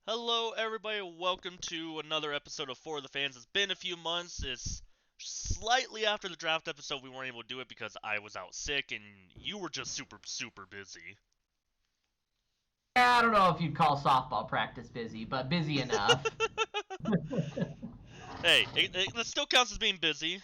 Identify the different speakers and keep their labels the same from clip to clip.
Speaker 1: Hello, everybody. Welcome to another episode of For the Fans. It's been a few months. It's slightly after the draft episode. We weren't able to do it because I was out sick and you were just super, super busy.
Speaker 2: Yeah, I don't know if you'd call softball practice busy, but busy enough.
Speaker 1: Hey, it still counts as being busy.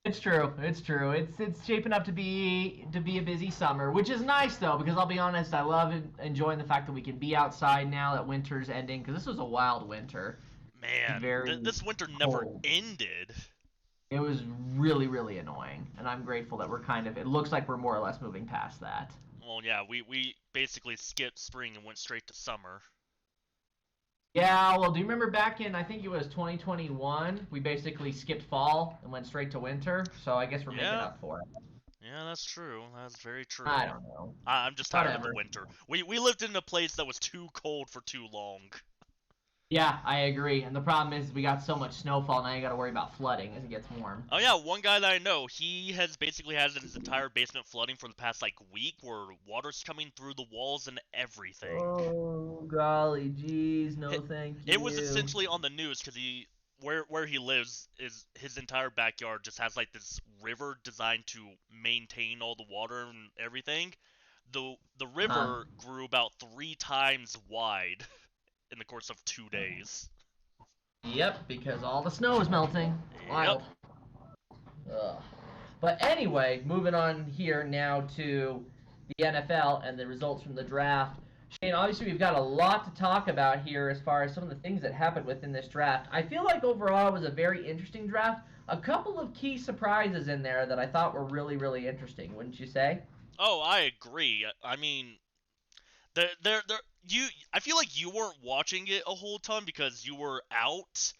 Speaker 2: It's true. It's true. It's shaping up to be a busy summer, which is nice though because I'll be honest, I love enjoying the fact that we can be outside now that winter's ending because this was a wild winter,
Speaker 1: Man,
Speaker 2: very
Speaker 1: this winter never
Speaker 2: cold.
Speaker 1: ended.
Speaker 2: It was really annoying, and I'm grateful that we're kind of. It looks like we're more or less moving past that.
Speaker 1: Well, yeah, we basically skipped spring and went straight to summer.
Speaker 2: Yeah, well, do you remember back in I think it was 2021, we basically skipped fall and went straight to winter. So I guess we're making
Speaker 1: Yeah,
Speaker 2: up for it.
Speaker 1: yeah, that's true. That's very
Speaker 2: I
Speaker 1: true.
Speaker 2: don't know.
Speaker 1: I'm just tired of the
Speaker 2: Whatever.
Speaker 1: winter. We lived in a place that was too cold for too long.
Speaker 2: Yeah, I agree. And the problem is we got so much snowfall now you got to worry about flooding as it gets warm.
Speaker 1: Oh yeah, one guy that I know, he has basically had his entire basement flooding for the past like week, where water's coming through the walls and everything.
Speaker 2: Oh, golly jeez,
Speaker 1: It,
Speaker 2: no thank
Speaker 1: it was
Speaker 2: you.
Speaker 1: essentially on the news because where he lives is his entire backyard just has like this river designed to maintain all the water and everything. The
Speaker 2: Huh.
Speaker 1: river grew about 3 times wide in the course of 2 days.
Speaker 2: Yep, because all the snow is melting. It's
Speaker 1: Yep.
Speaker 2: wild. Ugh. But anyway, moving on here now to the NFL and the results from the draft. Shane, obviously we've got a lot to talk about here as far as some of the things that happened within this draft. I feel like overall it was a very interesting draft. A couple of key surprises in there that I thought were really interesting, wouldn't you say?
Speaker 1: Oh, I agree. I mean, there. You. I feel like you weren't watching it a whole ton because you were out.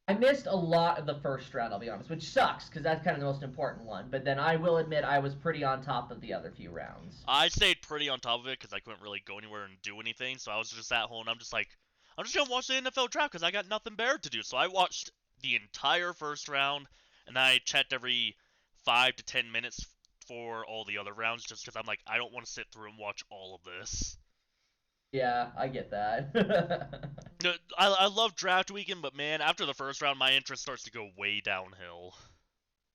Speaker 2: I missed a lot of the first round, I'll be honest, which sucks because that's kind of the most important one. But then I will admit I was pretty on top of the other few rounds.
Speaker 1: I stayed pretty on top of it because I couldn't really go anywhere and do anything. So I was just at home. And I'm just like, I'm just gonna watch the NFL draft because I got nothing better to do. So I watched the entire first round, and I checked every 5 to 10 minutes for all the other rounds, just because I'm like, I don't want to sit through and watch all of this.
Speaker 2: Yeah, I get that.
Speaker 1: No, I love draft weekend, but man, after the first round, my interest starts to go way downhill.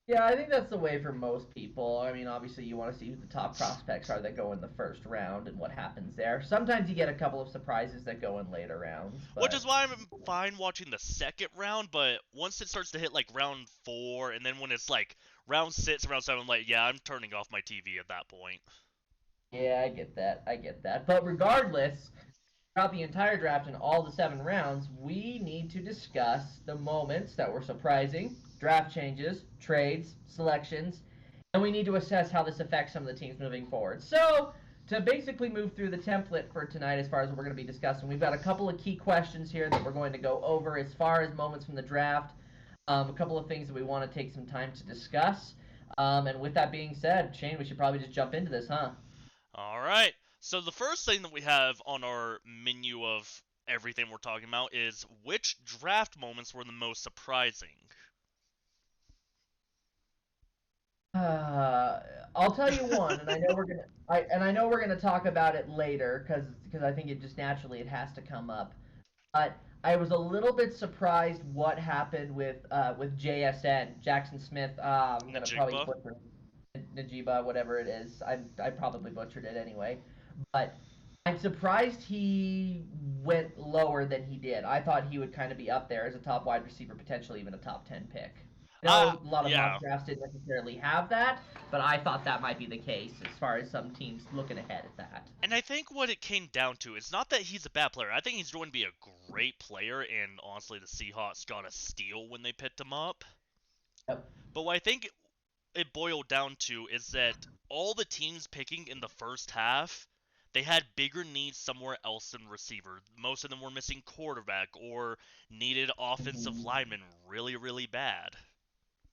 Speaker 2: Yeah, I think that's the way for most people. I mean, obviously, you want to see who the top prospects are that go in the first round and what happens there. Sometimes you get a couple of surprises that go in later rounds,
Speaker 1: Which is
Speaker 2: but
Speaker 1: why I'm fine watching the second round, but once it starts to hit like round 4, and then when it's like round 6, round 7, I'm like, yeah, I'm turning off my TV at that point.
Speaker 2: yeah, I get that. I get that. But regardless, throughout the entire draft and all the 7 rounds, we need to discuss the moments that were surprising, draft changes, trades, selections, and we need to assess how this affects some of the teams moving forward. So, to basically move through the template for tonight, as far as what we're going to be discussing, we've got a couple of key questions here that we're going to go over as far as moments from the draft, a couple of things that we want to take some time to discuss. And with that being said, Shane, we should probably just jump into this, huh?
Speaker 1: Alright, so the first thing that we have on our menu of everything we're talking about is which draft moments were the most surprising.
Speaker 2: I'll tell you one, and I know we're gonna talk about it later because I think it just naturally it has to come up. But I was a little bit surprised what happened with JSN Jackson Smith. I'm gonna probably
Speaker 1: Najigba?
Speaker 2: butcher Najiba, whatever it is. I probably butchered it anyway, but I'm surprised he went lower than he did. I thought he would kind of be up there as a top wide receiver, potentially even a top 10 pick. I know a lot of mock
Speaker 1: Yeah.
Speaker 2: drafts didn't necessarily have that, but I thought that might be the case as far as some teams looking ahead at that.
Speaker 1: And I think what it came down to is not that he's a bad player. I think he's going to be a great player, and honestly, the Seahawks got a steal when they picked him up.
Speaker 2: Yep.
Speaker 1: But what I think it boiled down to is that all the teams picking in the first half, they had bigger needs somewhere else than receiver. Most of them were missing quarterback or needed offensive
Speaker 2: Mhm.
Speaker 1: linemen really, really bad.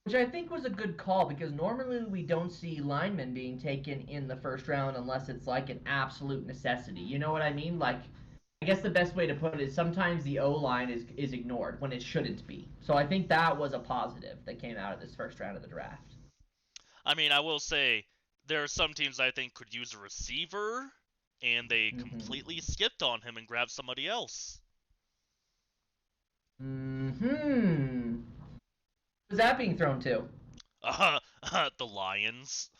Speaker 2: Which I think was a good call because normally we don't see linemen being taken in the first round unless it's like an absolute necessity. You know what I mean? Like, I guess the best way to put it is sometimes the O line is ignored when it shouldn't be. So I think that was a positive that came out of this first round of the draft.
Speaker 1: I mean, I will say there are some teams I think could use a receiver, and they
Speaker 2: Hmm.
Speaker 1: completely skipped on him and grabbed somebody else.
Speaker 2: Hmm. Who's that being thrown to?
Speaker 1: Uh, the Lions.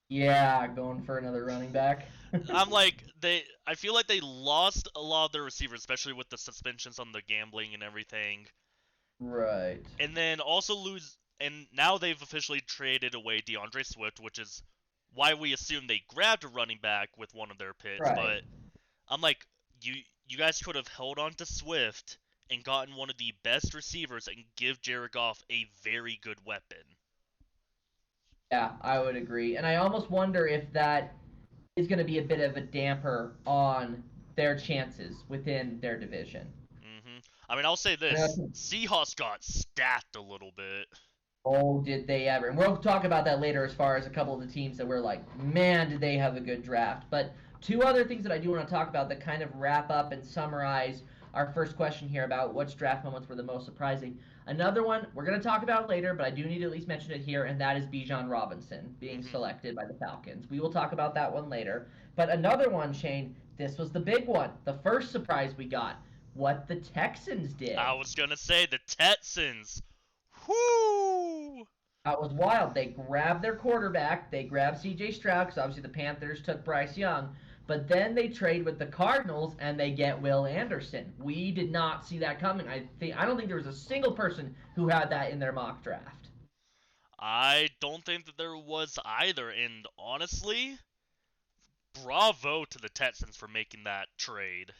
Speaker 2: Yeah, going for another running back.
Speaker 1: I'm like I feel like they lost a lot of their receivers, especially with the suspensions on the gambling and everything.
Speaker 2: Right.
Speaker 1: And then also lose, and now they've officially traded away DeAndre Swift, which is why we assume they grabbed a running back with one of their picks.
Speaker 2: Right.
Speaker 1: But I'm like, you guys could have held on to Swift and gotten one of the best receivers and give Jared Goff a very good weapon.
Speaker 2: Yeah, I would agree. And I almost wonder if that is going to be a bit of a damper on their chances within their division.
Speaker 1: I mean, I'll say
Speaker 2: I know
Speaker 1: this: Seahawks got stacked a little bit.
Speaker 2: oh, did they ever? And we'll talk about that later as far as a couple of the teams that we're like, man, did they have a good draft. But two other things that I do want to talk about that kind of wrap up and summarize our first question here about which draft moments were the most surprising. Another one, we're going to talk about later, but I do need to at least mention it here, and that is Bijan Robinson being selected by the Falcons. We will talk about that one later. But another one, Shane, this was the big one. The first surprise we got, what the Texans did.
Speaker 1: I was gonna say the Texans. Whoo!
Speaker 2: That was wild. They grabbed their quarterback. They grabbed C.J. Stroud because obviously the Panthers took Bryce Young. But then they trade with the Cardinals and they get Will Anderson. We did not see that coming. I don't think there was a single person who had that in their mock draft.
Speaker 1: I don't think that there was either, and honestly, bravo to the Texans for making that trade.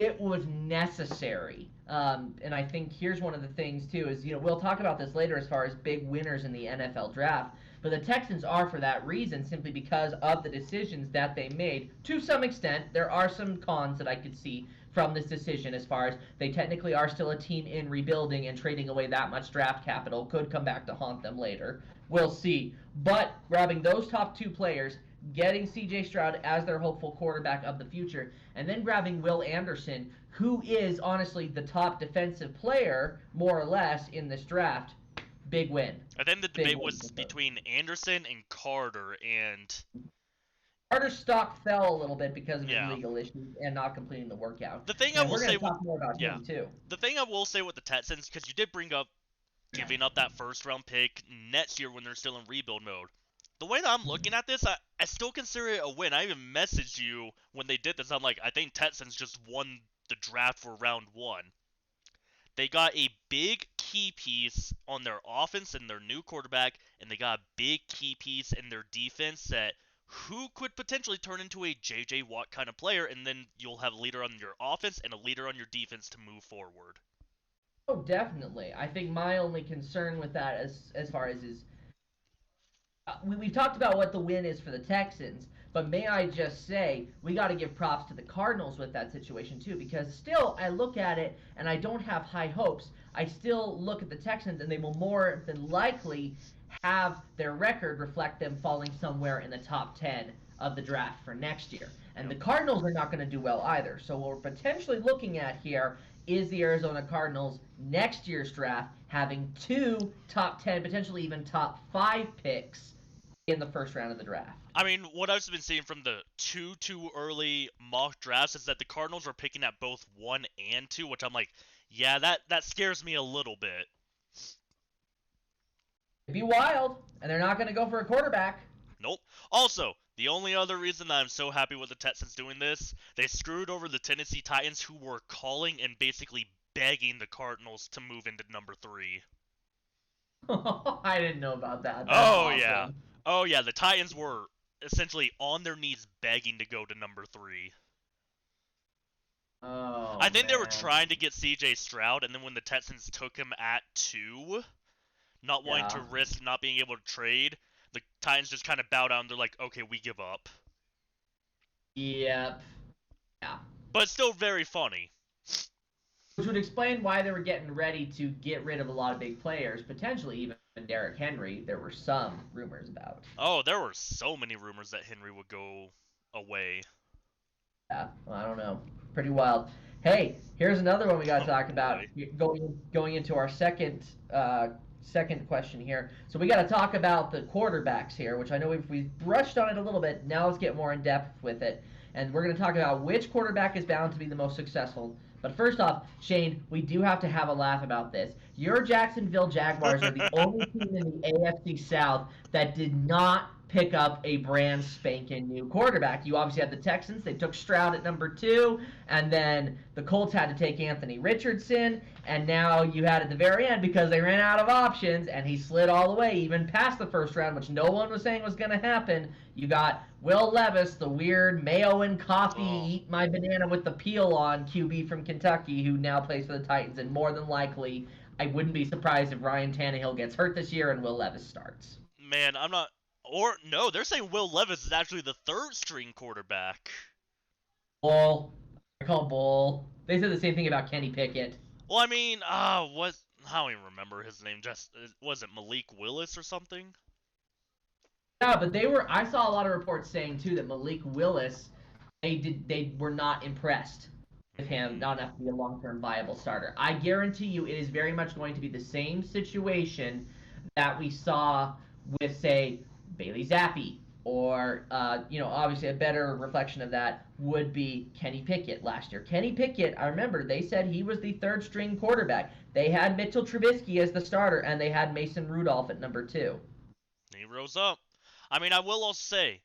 Speaker 2: It was necessary. And I think here's one of the things too is we'll talk about this later as far as big winners in the NFL draft. But the Texans are for that reason, simply because of the decisions that they made. To some extent, there are some cons that I could see from this decision as far as they technically are still a team in rebuilding and trading away that much draft capital could come back to haunt them later. We'll see. But grabbing those top two players, getting CJ Stroud as their hopeful quarterback of the future, and then grabbing Will Anderson, who is honestly the top defensive player, more or less, in this draft. Big win.
Speaker 1: I think the debate was between Anderson and Carter, and
Speaker 2: Carter's stock fell a little bit because of his legal issues and not completing the workout.
Speaker 1: The thing I will say,
Speaker 2: talk more about him too.
Speaker 1: The thing I will say with the Texans, because you did bring up giving up that first round pick next year when they're still in rebuild mode. The way that I'm looking at this, I still consider it a win. I even messaged you when they did this. I'm like, I think Texans just won the draft for round one. They got a big key piece on their offense and their new quarterback, and they got a big key piece in their defense that who could potentially turn into a J.J. Watt kind of player, and then you'll have a leader on your offense and a leader on your defense to move forward.
Speaker 2: Oh, definitely. I think my only concern with that, as far as is, we've talked about what the win is for the Texans, but may I just say, we got to give props to the Cardinals with that situation too, because still, I look at it and I don't have high hopes. I still look at the Texans and they will more than likely have their record reflect them falling somewhere in the top 10 of the draft for next year. And the Cardinals are not going to do well either. So what we're potentially looking at here is the Arizona Cardinals next year's draft having two top 10, potentially even top 5 picks in the first round of the draft.
Speaker 1: I mean, what I've been seeing from the too early mock drafts is that the Cardinals are picking at both 1 and 2, which I'm like, yeah, that scares me a little bit.
Speaker 2: It'd be wild, and they're not going to go for a quarterback.
Speaker 1: Nope. Also, the only other reason that I'm so happy with the Texans doing this, they screwed over the Tennessee Titans, who were calling and basically begging the Cardinals to move into number 3.
Speaker 2: I didn't know about that.
Speaker 1: That's awesome. Yeah. Oh, yeah, the Titans were essentially on their knees begging to go to number 3.
Speaker 2: Oh,
Speaker 1: I think they were trying to get CJ Stroud, and then when the Texans took him at 2, not wanting to risk not being able to trade, the Titans just kind of bow down. They're like, okay, we give up.
Speaker 2: Yep. Yeah.
Speaker 1: But it's still very funny.
Speaker 2: Which would explain why they were getting ready to get rid of a lot of big players, potentially even Derrick Henry. There were some rumors about.
Speaker 1: Oh, there were so many rumors that Henry would go away.
Speaker 2: Yeah, well, I don't know. Pretty wild. Hey, here's another one we got to talk about. Going into our second question here. So we got to talk about the quarterbacks here, which I know we've brushed on it a little bit. Now let's get more in depth with it. And we're going to talk about which quarterback is bound to be the most successful But first off, Shane, we do have to have a laugh about this. Your Jacksonville Jaguars are the only team in the AFC South that did not pick up a brand spanking new quarterback. You obviously had the Texans. They took Stroud at number 2, and then the Colts had to take Anthony Richardson, and now you had at the very end, because they ran out of options, and he slid all the way, even past the first round, which no one was saying was going to happen. You got Will Levis, the weird mayo and coffee, eat my banana with the peel on QB from Kentucky, who now plays for the Titans, and more than likely, I wouldn't be surprised if Ryan Tannehill gets hurt this year and Will Levis starts.
Speaker 1: Man, I'm not. Or no, they're saying Will Levis is actually the third string quarterback.
Speaker 2: Bull. I call bull. They said the same thing about Kenny Pickett.
Speaker 1: Well, I mean, what? I don't even remember his name. Just was it Malik Willis or something?
Speaker 2: Yeah, but I saw a lot of reports saying too that Malik Willis, they were not impressed with him, not enough to be a long-term viable starter. I guarantee you, it is very much going to be the same situation that we saw with, say, Bailey Zappi, or obviously a better reflection of that would be Kenny Pickett last year. Kenny Pickett, I remember they said he was the third string quarterback. They had Mitchell Trubisky as the starter, and they had Mason Rudolph at number 2.
Speaker 1: He rose up. I mean, I will also say,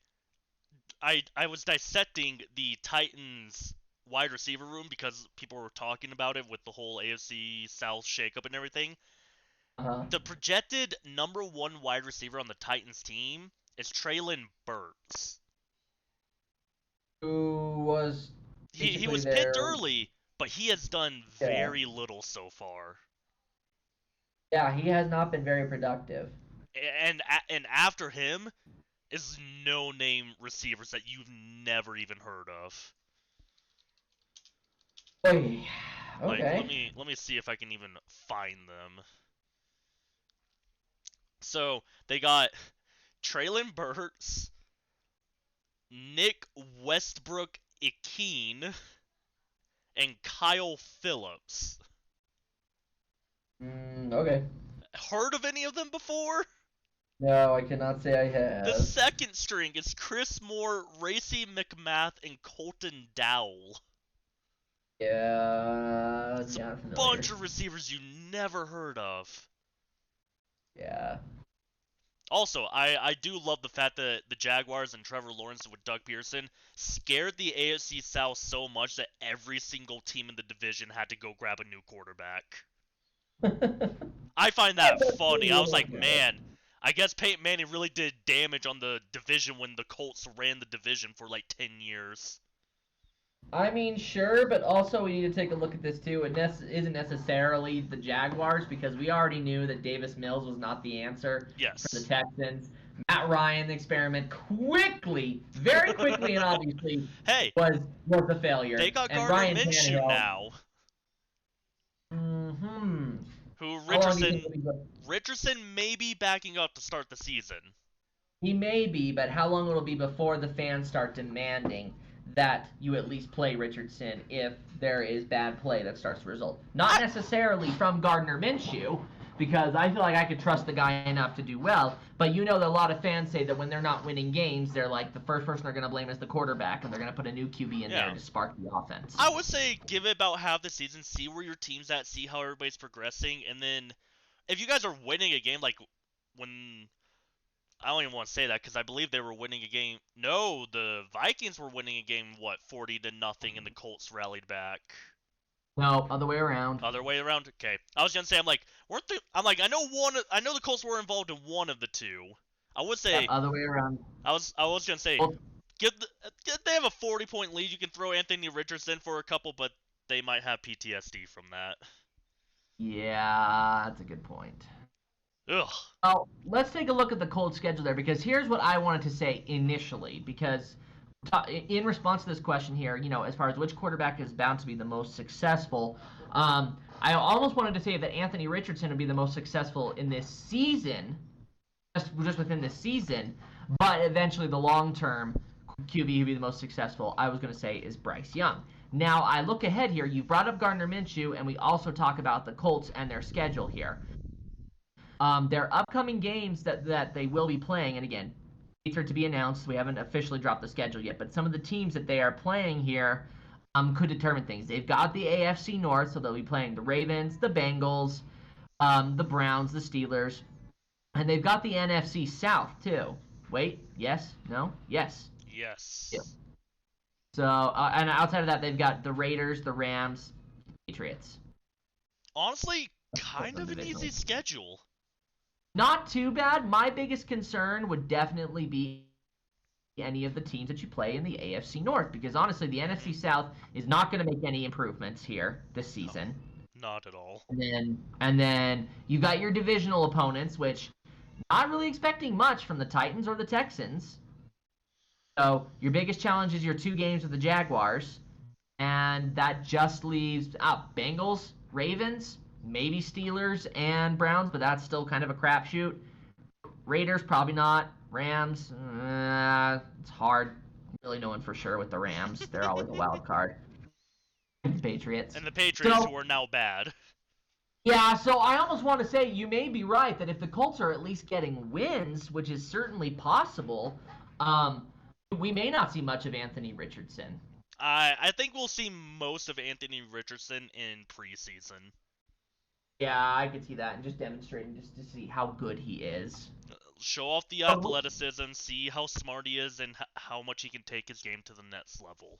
Speaker 1: I was dissecting the Titans wide receiver room because people were talking about it with the whole AFC South shakeup and everything. The projected number 1 wide receiver on the Titans team is Treylon Burks.
Speaker 2: Who was
Speaker 1: he was picked early, but he has done very little so far.
Speaker 2: Yeah, he has not been very productive.
Speaker 1: And after him is no-name receivers that you've never even heard of.
Speaker 2: Oy. Okay.
Speaker 1: Like, let me see if I can even find them. So they got Treylon Burks, Nick Westbrook-Ikhine, and Kyle Phillips.
Speaker 2: Okay.
Speaker 1: Heard of any of them before?
Speaker 2: No, I cannot say I have.
Speaker 1: The second string is Chris Moore, Racey McMath, and Colton Dowell.
Speaker 2: Yeah,
Speaker 1: it's a bunch of receivers you never heard of.
Speaker 2: Yeah.
Speaker 1: Also, I do love the fact that the Jaguars and Trevor Lawrence with Doug Pearson scared the AFC South so much that every single team in the division had to go grab a new quarterback. I find that funny. I was like, man, I guess Peyton Manning really did damage on the division when the Colts ran the division for like 10 years.
Speaker 2: I mean, sure, but also we need to take a look at this too. It isn't necessarily the Jaguars, because we already knew that Davis Mills was not the answer for the Texans. Matt Ryan, the experiment, very quickly and obviously was a failure.
Speaker 1: They got Gardner Minshew now. Who Richardson may be backing up to start the season.
Speaker 2: He may be, but how long will it be before the fans start demanding that you at least play Richardson if there is bad play that starts to result? Not necessarily from Gardner Minshew, because I feel like I could trust the guy enough to do well, but you know that a lot of fans say that when they're not winning games, they're like, the first person they're going to blame is the quarterback, and they're going to put a new QB in there to spark the offense.
Speaker 1: I would say give it about half the season, see where your team's at, see how everybody's progressing, and then if you guys are winning a game, like when... I don't even want to say that because I believe they were winning a game. No, the Vikings were winning a game, 40-0, and the Colts rallied back.
Speaker 2: No, other way around.
Speaker 1: Other way around. Okay, I was gonna say I know the Colts were involved in one of the two. I would say
Speaker 2: other way around.
Speaker 1: I was gonna say they have a 40-point lead. You can throw Anthony Richardson for a couple, but they might have PTSD from that.
Speaker 2: Yeah, that's a good point.
Speaker 1: Ugh.
Speaker 2: Well, let's take a look at the Colts schedule there, because here's what I wanted to say initially, because in response to this question here, as far as which quarterback is bound to be the most successful, I almost wanted to say that Anthony Richardson would be the most successful in this season, just within this season, but eventually the long-term QB who would be the most successful, I was going to say, is Bryce Young. Now, I look ahead here. You brought up Gardner Minshew, and we also talk about the Colts and their schedule here. Their upcoming games that they will be playing, and again, dates are to be announced. We haven't officially dropped the schedule yet, but some of the teams that they are playing here could determine things. They've got the AFC North, so they'll be playing the Ravens, the Bengals, the Browns, the Steelers, and they've got the NFC South too. Wait, yes, no, yes.
Speaker 1: Yes.
Speaker 2: Yeah. So, and outside of that, they've got the Raiders, the Rams, Patriots.
Speaker 1: Honestly, kind of an easy schedule.
Speaker 2: Not too bad. My biggest concern would definitely be any of the teams that you play in the AFC North, because honestly, the NFC South is not going to make any improvements here this season.
Speaker 1: No, not at all.
Speaker 2: And then you got your divisional opponents, which not really expecting much from the Titans or the Texans. So your biggest challenge is your 2 games with the Jaguars, and that just leaves Bengals, Ravens, maybe Steelers and Browns, but that's still kind of a crapshoot. Raiders, probably not. Rams, it's hard. Really knowing for sure with the Rams. They're always a wild card. The Patriots.
Speaker 1: And the Patriots, who are now bad.
Speaker 2: Yeah, so I almost want to say you may be right that if the Colts are at least getting wins, which is certainly possible, we may not see much of Anthony Richardson.
Speaker 1: I think we'll see most of Anthony Richardson in preseason.
Speaker 2: Yeah, I could see that, and just demonstrating just to see how good he is.
Speaker 1: Show off the athleticism, see how smart he is, and how much he can take his game to the next level.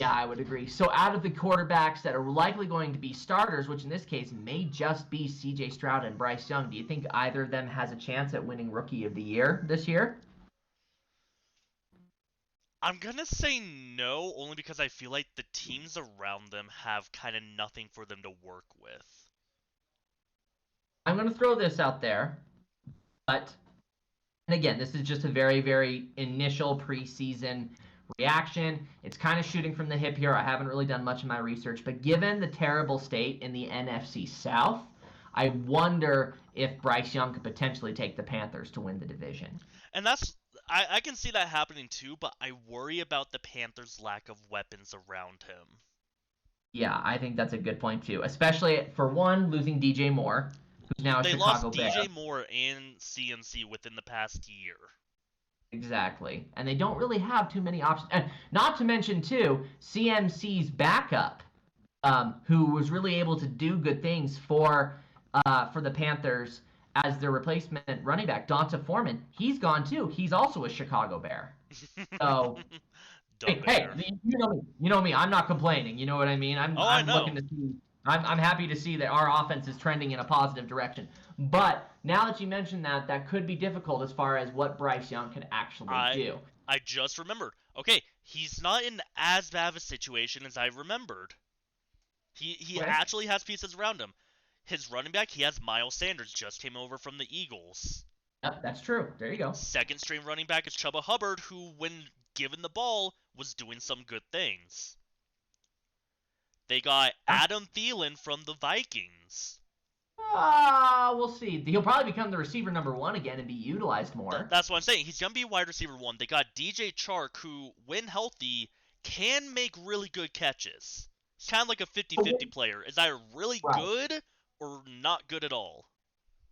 Speaker 2: Yeah, I would agree. So out of the quarterbacks that are likely going to be starters, which in this case may just be C.J. Stroud and Bryce Young, do you think either of them has a chance at winning Rookie of the Year this year?
Speaker 1: I'm going to say no, only because I feel like the teams around them have kind of nothing for them to work with.
Speaker 2: I'm going to throw this out there, but, and again, this is just a very, very initial preseason reaction. It's kind of shooting from the hip here. I haven't really done much of my research, but given the terrible state in the NFC South, I wonder if Bryce Young could potentially take the Panthers to win the division.
Speaker 1: And that's, I can see that happening too, but I worry about the Panthers' lack of weapons around him.
Speaker 2: Yeah, I think that's a good point too, especially for one, losing DJ Moore, who's now a Chicago Bear.
Speaker 1: They lost DJ Moore and CMC within the past year.
Speaker 2: Exactly. And they don't really have too many options. And not to mention, too, CMC's backup, who was really able to do good things for the Panthers as their replacement running back, Donta Foreman. He's gone, too. He's also a Chicago Bear. So, hey, you know me. I'm not complaining. You know what I mean? I'm looking to see. I'm happy to see that our offense is trending in a positive direction. But now that you mentioned that, that could be difficult as far as what Bryce Young can actually do.
Speaker 1: I just remembered. Okay, he's not in as bad of a situation as I remembered. He actually has pieces around him. His running back, he has Miles Sanders, just came over from the Eagles.
Speaker 2: Yep, that's true. There you go.
Speaker 1: Second string running back is Chuba Hubbard, who, when given the ball, was doing some good things. They got Adam Thielen from the Vikings.
Speaker 2: We'll see. He'll probably become the receiver number 1 again and be utilized more.
Speaker 1: That's what I'm saying. He's going to be wide receiver 1. They got DJ Chark, who, when healthy, can make really good catches. He's kind of like a 50-50 player. Is either really good or not good at all.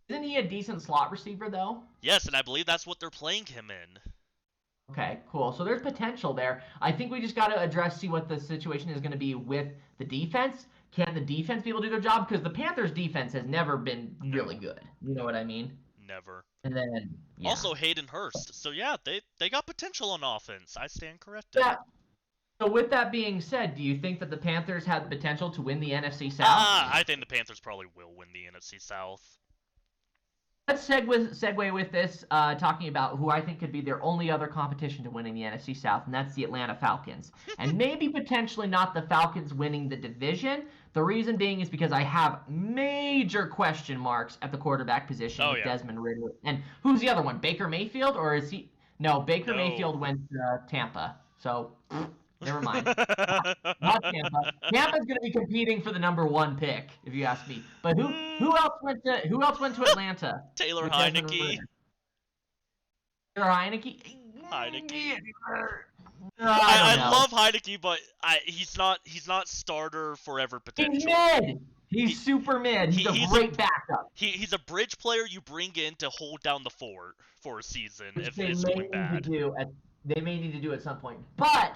Speaker 2: Isn't he a decent slot receiver, though?
Speaker 1: Yes, and I believe that's what they're playing him in.
Speaker 2: Okay, cool. So there's potential there. I think we just got to see what the situation is going to be with the defense. Can the defense be able to do their job? Because the Panthers' defense has never been really good. You know what I mean?
Speaker 1: Never.
Speaker 2: And then, yeah.
Speaker 1: Also Hayden Hurst. So, yeah, they got potential on offense. I stand corrected.
Speaker 2: Yeah. So with that being said, do you think that the Panthers have the potential to win the NFC South?
Speaker 1: I think the Panthers probably will win the NFC South.
Speaker 2: Let's segue with this, talking about who I think could be their only other competition to winning the NFC South, and that's the Atlanta Falcons. And maybe potentially not the Falcons winning the division. The reason being is because I have major question marks at the quarterback position with Desmond Ridder. And who's the other one? Baker Mayfield? Or is he... No, Baker Mayfield went to Tampa. So... Never mind. Not Tampa. Tampa's going to be competing for the number 1 pick, if you ask me. But who else went to Atlanta?
Speaker 1: Taylor Heineke.
Speaker 2: Taylor Heineke.
Speaker 1: I love Heineke, but he's not starter forever potential.
Speaker 2: He's mid. He's super mid. He's a great backup.
Speaker 1: He's a bridge player you bring in to hold down the fort for a season if it's
Speaker 2: going
Speaker 1: bad.
Speaker 2: They may need to do at some point, but.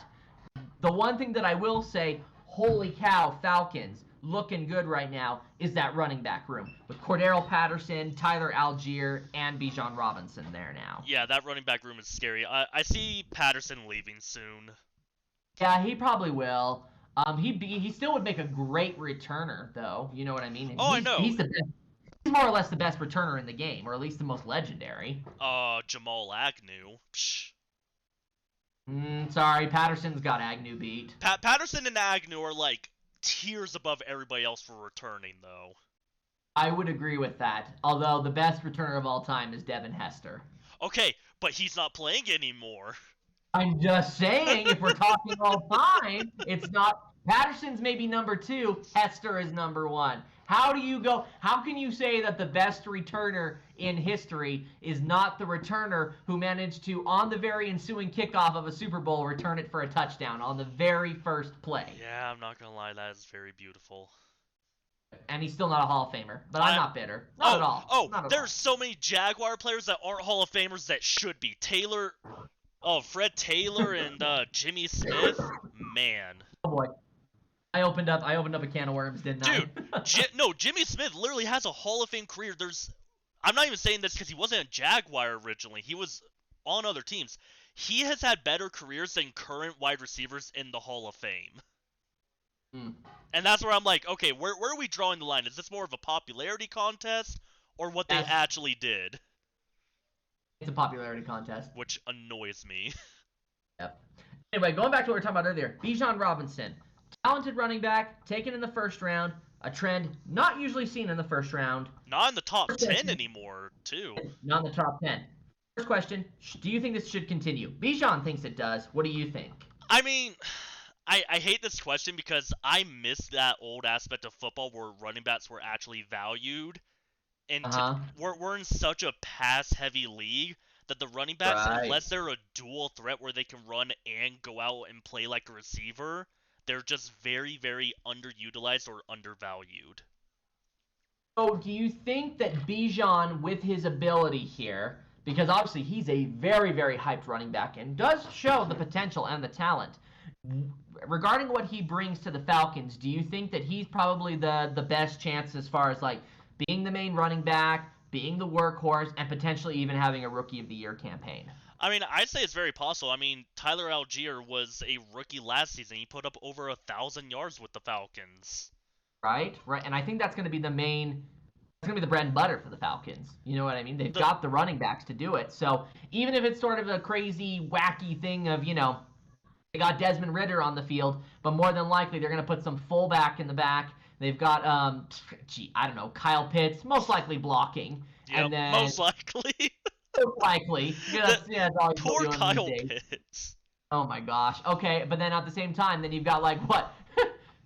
Speaker 2: The one thing that I will say, holy cow, Falcons looking good right now is that running back room with Cordero Patterson, Tyler Algier, and Bijan Robinson there now.
Speaker 1: Yeah, that running back room is scary. I see Patterson leaving soon.
Speaker 2: Yeah, he probably will. He still would make a great returner though. You know what I mean? And
Speaker 1: Oh, I know.
Speaker 2: he's the best. He's more or less the best returner in the game, or at least the most legendary.
Speaker 1: Jamal Agnew. Psh.
Speaker 2: Sorry, Patterson's got Agnew beat.
Speaker 1: Patterson and Agnew are like tiers above everybody else for returning, though.
Speaker 2: I would agree with that. Although the best returner of all time is Devin Hester.
Speaker 1: Okay, but he's not playing anymore.
Speaker 2: I'm just saying, if we're talking all time, it's not. Patterson's maybe number 2. Hester is number 1. How can you say that the best returner in history is not the returner who managed to, on the very ensuing kickoff of a Super Bowl, return it for a touchdown on the very first play?
Speaker 1: Yeah, I'm not gonna lie, that is very beautiful.
Speaker 2: And he's still not a Hall of Famer, but I'm not bitter. Not at all. Not at
Speaker 1: there's
Speaker 2: all.
Speaker 1: so many Jaguar players that aren't Hall of Famers that should be. Fred Taylor and Jimmy Smith, man.
Speaker 2: Oh boy. I opened up a can of worms, didn't I?
Speaker 1: Dude, Jimmy Smith literally has a Hall of Fame career. I'm not even saying this because he wasn't a Jaguar originally. He was on other teams. He has had better careers than current wide receivers in the Hall of Fame. And that's where I'm like, okay, where are we drawing the line? Is this more of a popularity contest or what they actually did?
Speaker 2: It's a popularity contest.
Speaker 1: Which annoys me.
Speaker 2: Yep. Anyway, going back to what we were talking about earlier, Bijan Robinson. Talented running back, taken in the first round, a trend not usually seen in the first round.
Speaker 1: Not in the top 10 anymore, too.
Speaker 2: Not in the top 10. First question, do you think this should continue? Bijan thinks it does. What do you think?
Speaker 1: I mean, I hate this question because I miss that old aspect of football where running backs were actually valued. And we're in such a pass-heavy league that the running backs, unless they're a dual threat where they can run and go out and play like a receiver, they're just very, very underutilized or undervalued.
Speaker 2: So do you think that Bijan, with his ability here, because obviously he's a very, very hyped running back and does show the potential and the talent, regarding what he brings to the Falcons, do you think that he's probably the best chance as far as like being the main running back, being the workhorse, and potentially even having a Rookie of the Year campaign?
Speaker 1: I mean, I'd say it's very possible. I mean, Tyler Algier was a rookie last season. He put up over 1,000 yards with the Falcons.
Speaker 2: Right. And I think that's going to be the bread and butter for the Falcons. You know what I mean? They've got the running backs to do it. So even if it's sort of a crazy, wacky thing of, they got Desmond Ridder on the field, but more than likely they're going to put some fullback in the back. They've got, I don't know, Kyle Pitts, most likely blocking.
Speaker 1: Yeah, most likely.
Speaker 2: Most likely. That's all
Speaker 1: poor Kyle Pitts.
Speaker 2: Oh my gosh. Okay, but then at the same time, then you've got like what?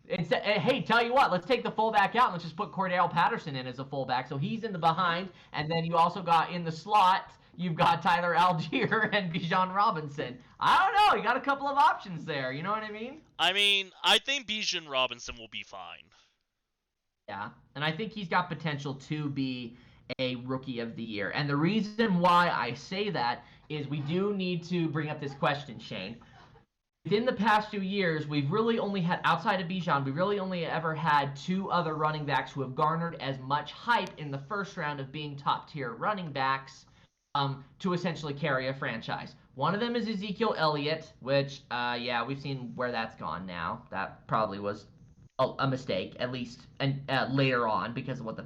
Speaker 2: Hey, tell you what, let's take the fullback out and let's just put Cordero Patterson in as a fullback. So he's in the behind, and then you also got in the slot, you've got Tyler Algier and Bijan Robinson. I don't know. You got a couple of options there. You know what I mean?
Speaker 1: I mean, I think Bijan Robinson will be fine.
Speaker 2: Yeah, and I think he's got potential to be a Rookie of the Year. And the reason why I say that is we do need to bring up this question, Shane. Within the past few years, we've really only had, outside of Bijan, we really only ever had 2 other running backs who have garnered as much hype in the first round of being top-tier running backs to essentially carry a franchise. One of them is Ezekiel Elliott, which, we've seen where that's gone now. That probably was a mistake, at least, and later on, because of what the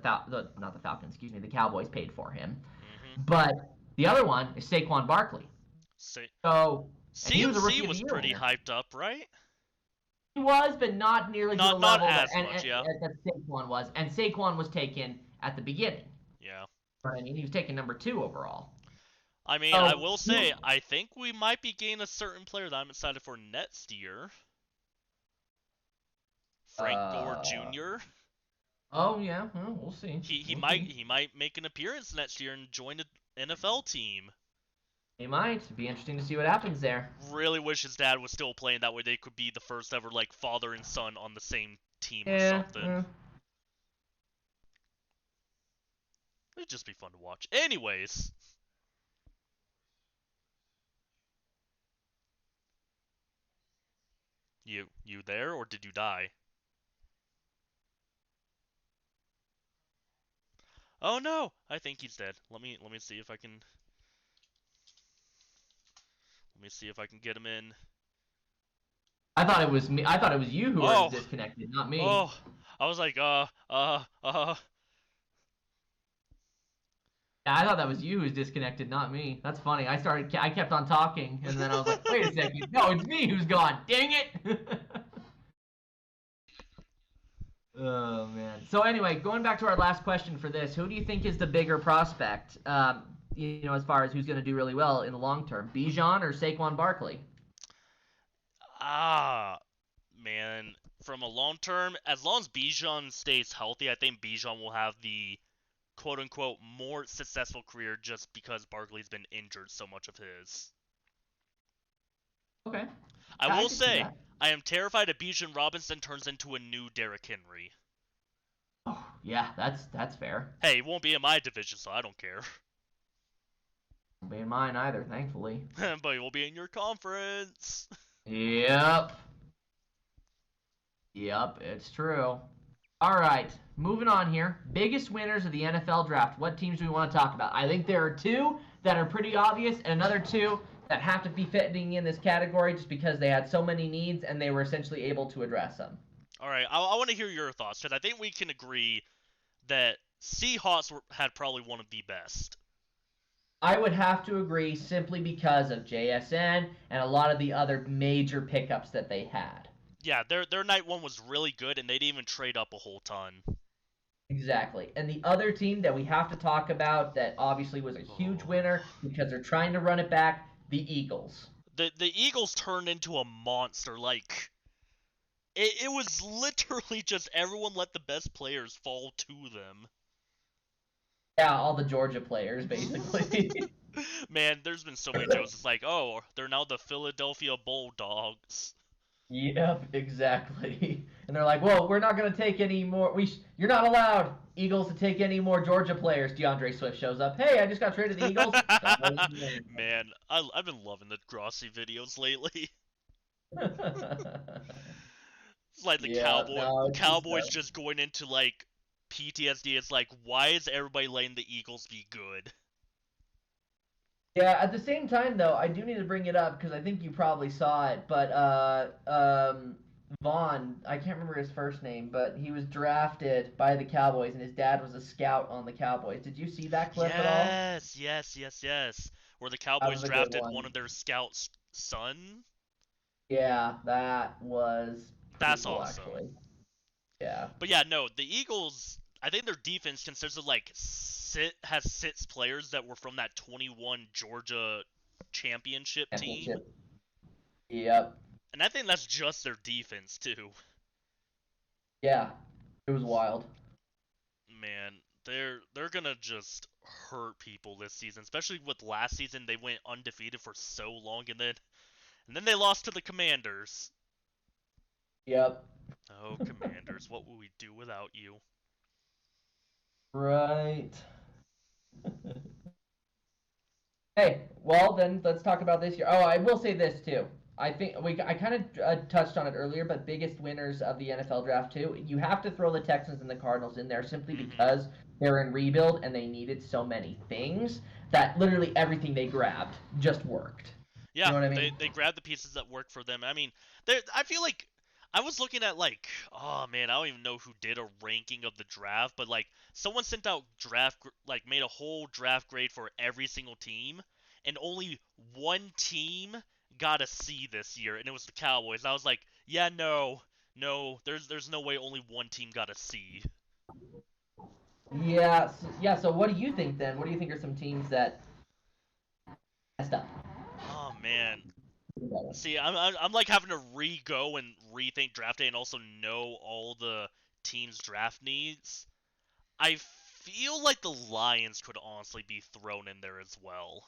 Speaker 2: Cowboys paid for him. Mm-hmm. But the other one is Saquon Barkley.
Speaker 1: CMC was pretty hyped up, right?
Speaker 2: He was, but not nearly to the level that Saquon was. And Saquon was taken at the beginning.
Speaker 1: Yeah.
Speaker 2: But I mean, he was taken number 2 overall.
Speaker 1: I mean, I will say, I think we might be getting a certain player that I'm excited for next year. Frank Gore Jr.
Speaker 2: Oh yeah, well, we'll see.
Speaker 1: He might make an appearance next year and join an NFL team.
Speaker 2: He might. It'd be interesting to see what happens there.
Speaker 1: Really wish his dad was still playing. That way they could be the first ever like father and son on the same team or something. Yeah. It'd just be fun to watch. Anyways. You there, or did you die? Oh no, I think he's dead. Let me see if I can get him in.
Speaker 2: I thought it was me. I thought it was you who were
Speaker 1: Oh,
Speaker 2: disconnected, not me.
Speaker 1: oh, I was like,
Speaker 2: Yeah, I thought that was you who was disconnected, not me. That's funny. I kept on talking, and then I was like, wait a second. No, it's me who's gone. Dang it. Oh man. So anyway, going back to our last question for this, who do you think is the bigger prospect? As far as who's going to do really well in the long term, Bijan or Saquon Barkley?
Speaker 1: ah, man. From a long term, as long as Bijan stays healthy, I think Bijan will have the quote unquote more successful career just because Barkley's been injured so much of his.
Speaker 2: Okay,
Speaker 1: I
Speaker 2: yeah, I
Speaker 1: will
Speaker 2: could see
Speaker 1: say,
Speaker 2: that.
Speaker 1: I am terrified if Bijan Robinson turns into a new Derrick Henry.
Speaker 2: Oh, yeah, that's fair.
Speaker 1: Hey, he won't be in my division, so I don't care.
Speaker 2: Won't be in mine either, thankfully.
Speaker 1: But he will be in your conference.
Speaker 2: Yep. Yep, it's true. All right, moving on here. Biggest winners of the NFL draft. What teams do we want to talk about? I think there are two that are pretty obvious, and another two that have to be fitting in this category just because they had so many needs and they were essentially able to address them.
Speaker 1: All right, I want to hear your thoughts because I think we can agree that had probably one of the best.
Speaker 2: I would have to agree simply because of JSN and a lot of the other major pickups that they had.
Speaker 1: Yeah, their night one was really good, and they didn't even trade up a whole ton.
Speaker 2: Exactly. And the other team that we have to talk about that obviously was a huge winner because they're trying to run it back, the Eagles.
Speaker 1: The Eagles turned into a monster. Like it was literally just everyone let the best players fall to them.
Speaker 2: Yeah, all the Georgia players basically.
Speaker 1: Man, there's been so many jokes. It's like, oh, they're now the Philadelphia Bulldogs.
Speaker 2: Yep, exactly. And they're like, "Well, we're not going to take any more. You're not allowed, Eagles, to take any more Georgia players." DeAndre Swift shows up. Hey, I just got traded to the Eagles.
Speaker 1: Man, I've been loving the Grossi videos lately. It's like
Speaker 2: Yeah, no, it's just
Speaker 1: Cowboys just going into like PTSD. It's like, why is everybody letting the Eagles be good?
Speaker 2: yeah. At the same time, though, I do need to bring it up because I think you probably saw it. But Vaughn, I can't remember his first name, but he was drafted by the Cowboys, and his dad was a scout on the Cowboys. Did you see that clip at all?
Speaker 1: Yes. Where the
Speaker 2: That
Speaker 1: Cowboys
Speaker 2: was a good
Speaker 1: drafted one
Speaker 2: one.
Speaker 1: of their scouts' son.
Speaker 2: Yeah, that was pretty
Speaker 1: That's
Speaker 2: cool,
Speaker 1: awesome.
Speaker 2: actually. Yeah.
Speaker 1: But yeah, no, the Eagles. I think their defense consists of like has six players that were from that 21 Georgia championship team,
Speaker 2: Championship. Yep.
Speaker 1: and I think that's just their defense too.
Speaker 2: Yeah. It was wild.
Speaker 1: Man, they're gonna just hurt people this season, especially with last season they went undefeated for so long, and then they lost to the Commanders.
Speaker 2: Yep.
Speaker 1: Oh, Commanders, what would we do without you?
Speaker 2: Right. Hey, well then let's talk about this year. Oh, I will say this too. I kind of touched on it earlier, but biggest winners of the NFL draft too. You have to throw the Texans and the Cardinals in there simply
Speaker 1: Mm-hmm.
Speaker 2: because they're in rebuild and they needed so many things that literally everything they grabbed just worked. You
Speaker 1: Yeah,
Speaker 2: know what I
Speaker 1: they
Speaker 2: mean?
Speaker 1: they grabbed the pieces that work for them. I mean, I feel like I was looking at like, oh man, I don't even know who did a ranking of the draft, but like someone sent out like made a whole draft grade for every single team, and only one team got a C this year, and it was the Cowboys. I was like, yeah, no, there's no way only one team got a C.
Speaker 2: Yeah, yeah. So what do you think then? What do you think are some teams that messed up?
Speaker 1: Oh man, see, I'm like having to re-go and rethink draft day and also know all the team's draft needs. I feel like the Lions could honestly be thrown in there as well,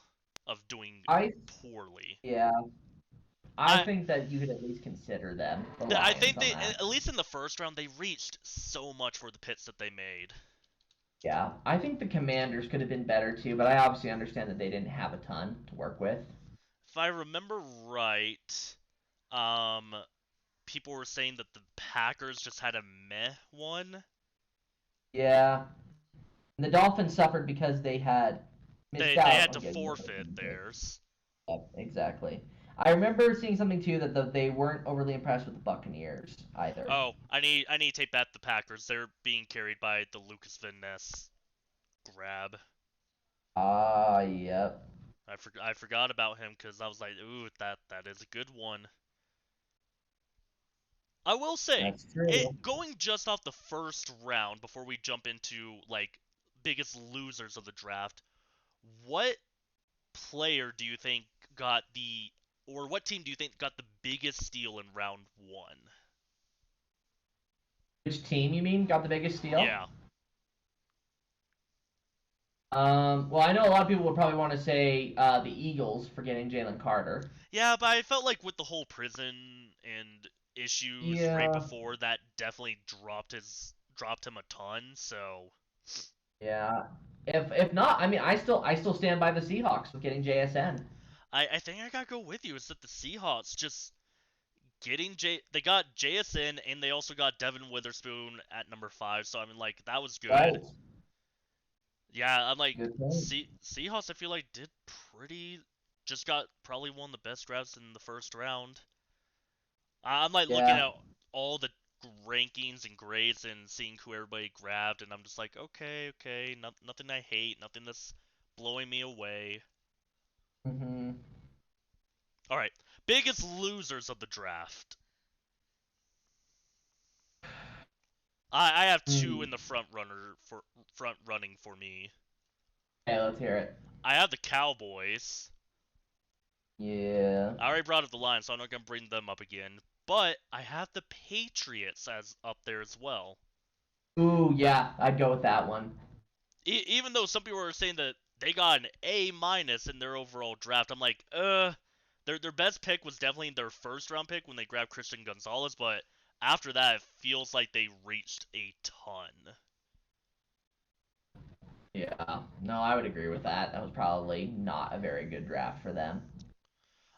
Speaker 1: of doing
Speaker 2: I
Speaker 1: poorly.
Speaker 2: yeah, I
Speaker 1: I
Speaker 2: think that you could at least consider them, the
Speaker 1: I
Speaker 2: Lions,
Speaker 1: think
Speaker 2: on
Speaker 1: they
Speaker 2: that.
Speaker 1: at least in the first round they reached so much for the picks that they made.
Speaker 2: Yeah, I think the Commanders could have been better too, but I obviously understand that they didn't have a ton to work with.
Speaker 1: If I remember right, um, people were saying that the Packers just had a meh one.
Speaker 2: Yeah. And the Dolphins suffered because they had missed
Speaker 1: They
Speaker 2: out
Speaker 1: had
Speaker 2: on
Speaker 1: to
Speaker 2: getting the
Speaker 1: forfeit
Speaker 2: pick.
Speaker 1: theirs.
Speaker 2: Yep, exactly. I remember seeing something too that they weren't overly impressed with the Buccaneers either.
Speaker 1: Oh, I need to take back the Packers. They're being carried by the Lucas Van Ness grab.
Speaker 2: Ah, yep.
Speaker 1: I forgot about him because I was like, ooh, that is a good one. I will say,
Speaker 2: That's true.
Speaker 1: going just off the first round before we jump into like biggest losers of the draft, what player do you think got the or what team do you think got the biggest steal in round one?
Speaker 2: Which team you mean got the biggest steal?
Speaker 1: Yeah.
Speaker 2: Well, I know a lot of people would probably want to say the Eagles for getting Jalen Carter.
Speaker 1: Yeah, but I felt like with the whole prison and issues right
Speaker 2: Yeah,
Speaker 1: before that definitely dropped him a ton, so
Speaker 2: yeah. If not, I mean, I still stand by the Seahawks with getting JSN.
Speaker 1: I think I gotta go with you. Is that the Seahawks just getting they got JSN and they also got Devin Witherspoon at number 5, so I mean like that was good.
Speaker 2: Right.
Speaker 1: Yeah, I'm like
Speaker 2: Good point.
Speaker 1: Seahawks I feel like did pretty just got probably one of the best drafts in the first round. I'm like looking
Speaker 2: Yeah.
Speaker 1: at all the rankings and grades and seeing who everybody grabbed, and I'm just like, okay, nothing I hate, nothing that's blowing me away.
Speaker 2: Hmm.
Speaker 1: All right, biggest losers of the draft. I have two in the front running for me.
Speaker 2: Hey, let's hear it.
Speaker 1: I have the Cowboys.
Speaker 2: Yeah.
Speaker 1: I already brought up the Lions, so I'm not gonna bring them up again. But I have the Patriots as up there as well.
Speaker 2: Ooh, yeah, I'd go with that one.
Speaker 1: Even though some people are saying that they got an A minus in their overall draft, I'm like, their best pick was definitely their first round pick when they grabbed Christian Gonzalez, but after that, it feels like they reached a ton.
Speaker 2: Yeah. No, I would agree with that. That was probably not a very good draft for them.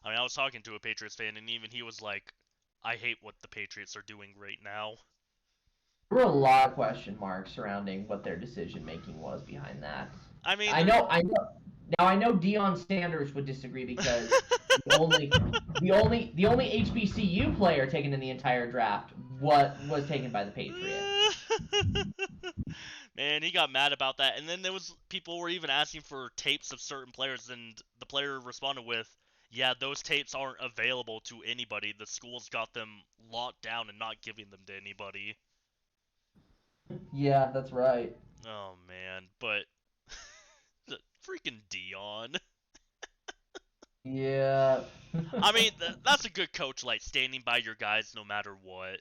Speaker 1: I mean, I was talking to a Patriots fan, and even he was like, I hate what the Patriots are doing right now.
Speaker 2: There were a lot of question marks surrounding what their decision making was behind that.
Speaker 1: I mean,
Speaker 2: I
Speaker 1: they're.
Speaker 2: know, I know. Now I know Deion Sanders would disagree because the only HBCU player taken in the entire draft what was taken by the Patriots.
Speaker 1: Man, he got mad about that, and then there was people were even asking for tapes of certain players, and the player responded with, "Yeah, those tapes aren't available to anybody. The school's got them locked down and not giving them to anybody."
Speaker 2: Yeah, that's right.
Speaker 1: Oh man, but freaking Dion.
Speaker 2: Yeah.
Speaker 1: I mean, that's a good coach, like standing by your guys no matter what.